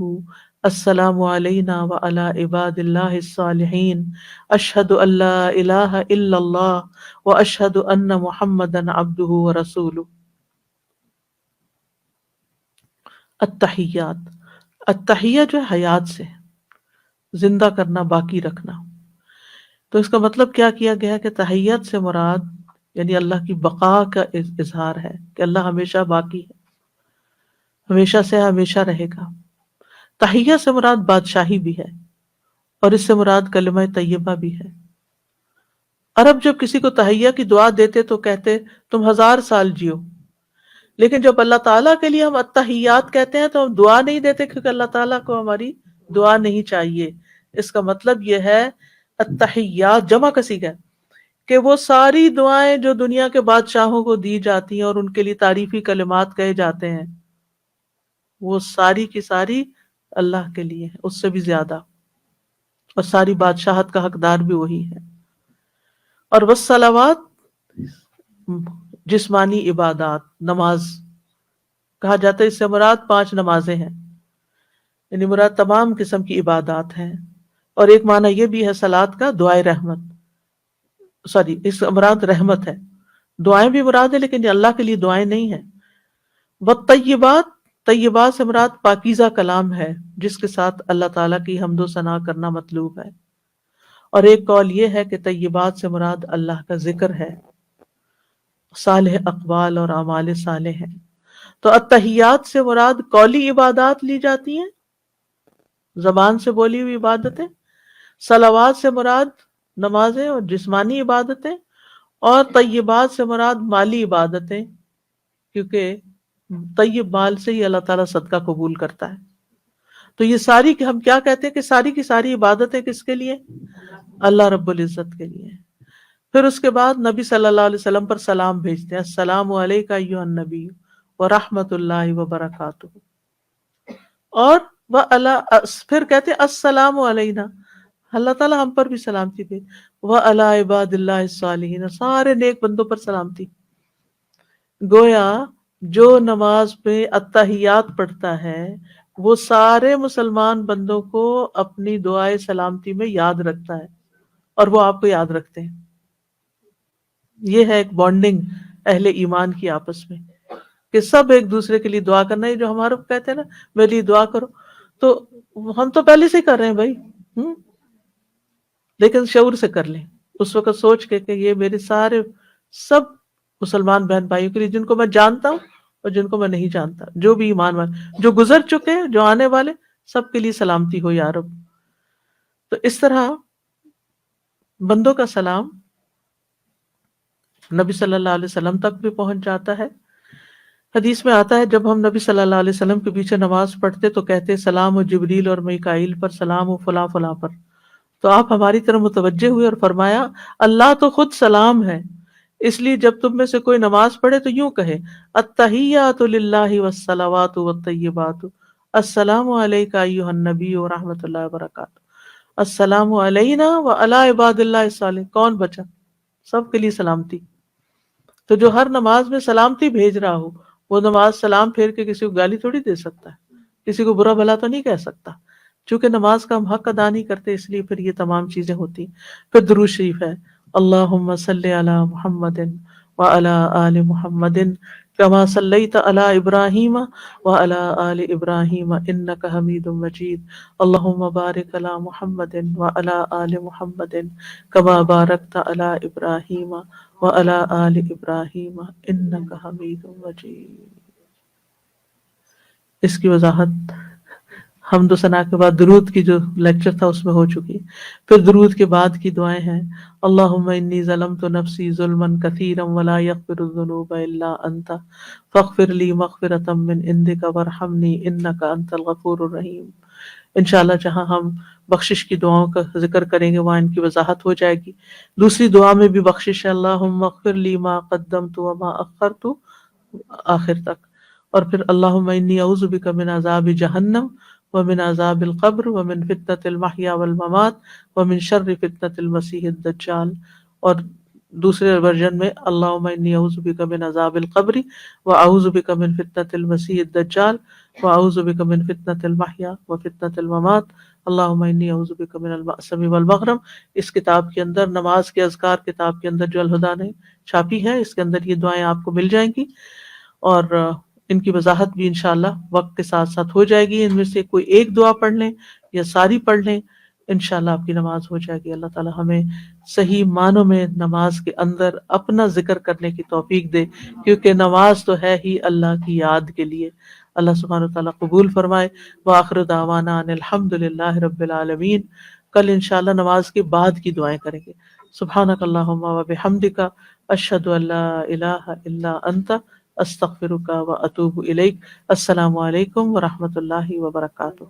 السلام علینا وعلی عباد اللہ الصالحین اشہد ان لا الہ الا اللہ واشہد ان محمدا عبدہ ورسولہ. التحیات، التحیہ جو ہے حیات سے، زندہ کرنا، باقی رکھنا. تو اس کا مطلب کیا کیا گیا کہ تحیت سے مراد یعنی اللہ کی بقا کا اظہار ہے کہ اللہ ہمیشہ باقی ہے، ہمیشہ سے ہمیشہ رہے گا. تحیہ سے مراد بادشاہی بھی ہے اور اس سے مراد کلمہ طیبہ بھی ہے. عرب جب کسی کو تحیہ کی دعا دیتے تو کہتے تم 1000 سال جیو، لیکن جب اللہ تعالیٰ کے لیے ہم التحیات کہتے ہیں تو ہم دعا نہیں دیتے کیونکہ اللہ تعالیٰ کو ہماری دعا نہیں چاہیے. اس کا مطلب یہ ہے التحیات جمع کا صیغہ ہے کہ وہ ساری دعائیں جو دنیا کے بادشاہوں کو دی جاتی ہیں اور ان کے لیے تعریفی کلمات کہے جاتے ہیں وہ ساری کی ساری اللہ کے لیے ہے، اس سے بھی زیادہ، اور ساری بادشاہت کا حقدار بھی وہی ہے. اور والصلوات جسمانی عبادات، نماز کہا جاتا ہے، اس سے مراد 5 نمازیں ہیں، یعنی مراد تمام قسم کی عبادات ہیں. اور ایک معنی یہ بھی ہے صلاۃ کا دعائے رحمت، اس کا مراد رحمت ہے. دعائیں بھی مراد ہے لیکن یہ اللہ کے لیے دعائیں نہیں ہیں. والطیبات، طیبات سے مراد پاکیزہ کلام ہے جس کے ساتھ اللہ تعالیٰ کی حمد و ثنا کرنا مطلوب ہے. اور ایک قول یہ ہے کہ طیبات سے مراد اللہ کا ذکر ہے، صالح اقوال اور اعمال صالح ہیں. تو التحیات سے مراد قولی عبادات لی جاتی ہیں، زبان سے بولی ہوئی عبادتیں. صلوات سے مراد نمازیں اور جسمانی عبادتیں، اور طیبات سے مراد مالی عبادتیں، کیونکہ طیب مال سے ہی اللہ تعالیٰ صدقہ قبول کرتا ہے. تو یہ ساری ہم کیا کہتے ہیں کہ ساری کی ساری عبادتیں کس کے لیے؟ اللہ رب العزت کے لیے. پھر اس کے بعد نبی صلی اللہ علیہ وسلم پر سلام بھیجتے ہیں، السلام علیک ایھا النبی ورحمۃ اللہ وبرکاتہ. اور پھر کہتے ہیں السلام علینا، اللہ تعالیٰ ہم پر بھی سلامتی بھیج، وعلی عباد اللہ الصالحین، سارے نیک بندوں پر سلامتی. گویا جو نماز پہ التحیات پڑھتا ہے وہ سارے مسلمان بندوں کو اپنی دعائے سلامتی میں یاد رکھتا ہے اور وہ آپ کو یاد رکھتے ہیں. یہ ہے ایک بانڈنگ اہل ایمان کی آپس میں کہ سب ایک دوسرے کے لیے دعا کرنا. یہ جو ہمارے کہتے ہیں نا میرے لیے دعا کرو، تو ہم تو پہلے سے کر رہے ہیں بھائی، لیکن شعور سے کر لیں، اس وقت سوچ کے کہ یہ میرے سارے سب مسلمان بہن بھائیوں کے لیے جن کو میں جانتا ہوں اور جن کو میں نہیں جانتا، جو بھی ایمان والے، جو گزر چکے ہیں، جو آنے والے، سب کے لیے سلامتی ہو یا رب. تو اس طرح بندوں کا سلام نبی صلی اللہ علیہ وسلم تک بھی پہنچ جاتا ہے. حدیث میں آتا ہے جب ہم نبی صلی اللہ علیہ وسلم کے پیچھے نماز پڑھتے تو کہتے سلام و جبریل اور میکائیل پر، سلام و فلاں فلاں پر. تو آپ ہماری طرف متوجہ ہوئے اور فرمایا اللہ تو خود سلام ہے، اس لیے جب تم میں سے کوئی نماز پڑھے تو یوں کہے التحیات للہ والصلوات والطیبات السلام علیک ایھا النبی ورحمۃ اللہ وبرکاتہ السلام علینا وعلی عباد اللہ الصالحین. کون بچا؟ سب کے لیے سلامتی. تو جو ہر نماز میں سلامتی بھیج رہا ہو وہ نماز سلام پھیر کے کسی کو گالی تھوڑی دے سکتا ہے، کسی کو برا بھلا تو نہیں کہہ سکتا. چونکہ نماز کا ہم حق ادا نہیں کرتے اس لیے پھر یہ تمام چیزیں ہوتی. پھر درود شریف ہے، اللہم صلی علی محمد وعلی آل محمد کما صلیت علی ابراہیم وعلی آل ابراہیم انک حمید مجید اللہم بارک علی محمد وعلی آل محمد کما بارکت علی ابراہیم وعلی آل ابراہیم انک حمید مجید. اس کی وضاحت حمد و ثنا کے بعد درود کی جو لیکچر تھا اس میں ہو چکی. پھر درود کے بعد کی دعائیں ہیں اللہم انی ظلمت نفسی ظلما کثیرا ولا یغفر الذنوب الا انت فاغفر لی مغفرۃ من عندک وارحمنی انک انت الغفور الرحیم. انشاءاللہ جہاں ہم بخشش کی دعاؤں کا ذکر کریں گے وہاں ان کی وضاحت ہو جائے گی. دوسری دعا میں بھی بخشش ہے اللہم اغفر لی ما قدمت وما اخرت آخر تک. اور پھر اللہم انی اعوذ بک من عذاب جہنم ومن عذاب القبر ومن فتنة المحیا والممات ومن شر فتنة المسیح الدجال. اور دوسرے ورژن میں اللہم انی اعوذ بک من عذاب القبر واعوذ بک من فتنة المسیح الدجال واعوذ بک من فتنة المحیا وفتنة الممات اللہم انی اعوذ بک من المأثم والمغرم. اس کتاب کے اندر، نماز کے اذکار کتاب کے اندر جو الہدیٰ نے چھاپی ہے، اس کے اندر یہ دعائیں آپ کو مل جائیں گی، اور ان کی وضاحت بھی انشاءاللہ وقت کے ساتھ ساتھ ہو جائے گی. ان میں سے کوئی ایک دعا پڑھ لیں یا ساری پڑھ لیں، انشاءاللہ آپ کی نماز ہو جائے گی. اللہ تعالیٰ ہمیں صحیح معنوں میں نماز کے اندر اپنا ذکر کرنے کی توفیق دے، کیونکہ نماز تو ہے ہی اللہ کی یاد کے لیے. اللہ سبحانہ وتعالیٰ قبول فرمائے. وآخر دعوانا ان الحمد للہ رب العالمین. کل انشاءاللہ نماز کے بعد کی دعائیں کریں گے. سبحانک اللہم وبحمدک اشہد ان لا الہ الا انت استغفرک و اتوب الیک. السلام علیکم ورحمۃ اللہ وبرکاتہ.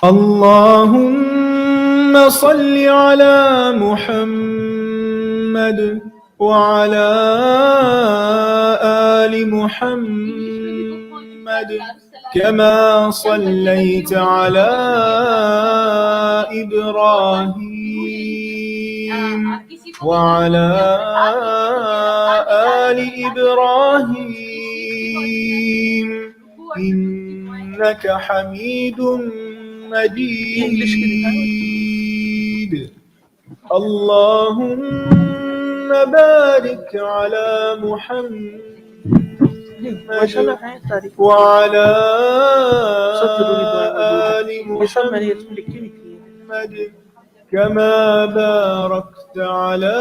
اللهم صل على محمد وعلى آل محمد كما صليت على إبراهيم وعلى آل إبراهيم إنك حميد مجيد. اللهم بارك على محمد وعلى آل محمد كما باركت على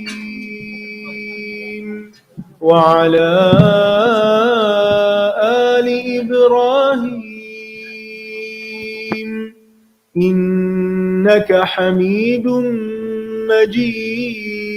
إبراهيم وعلى آل إبراهيم إنك حميد مجيد.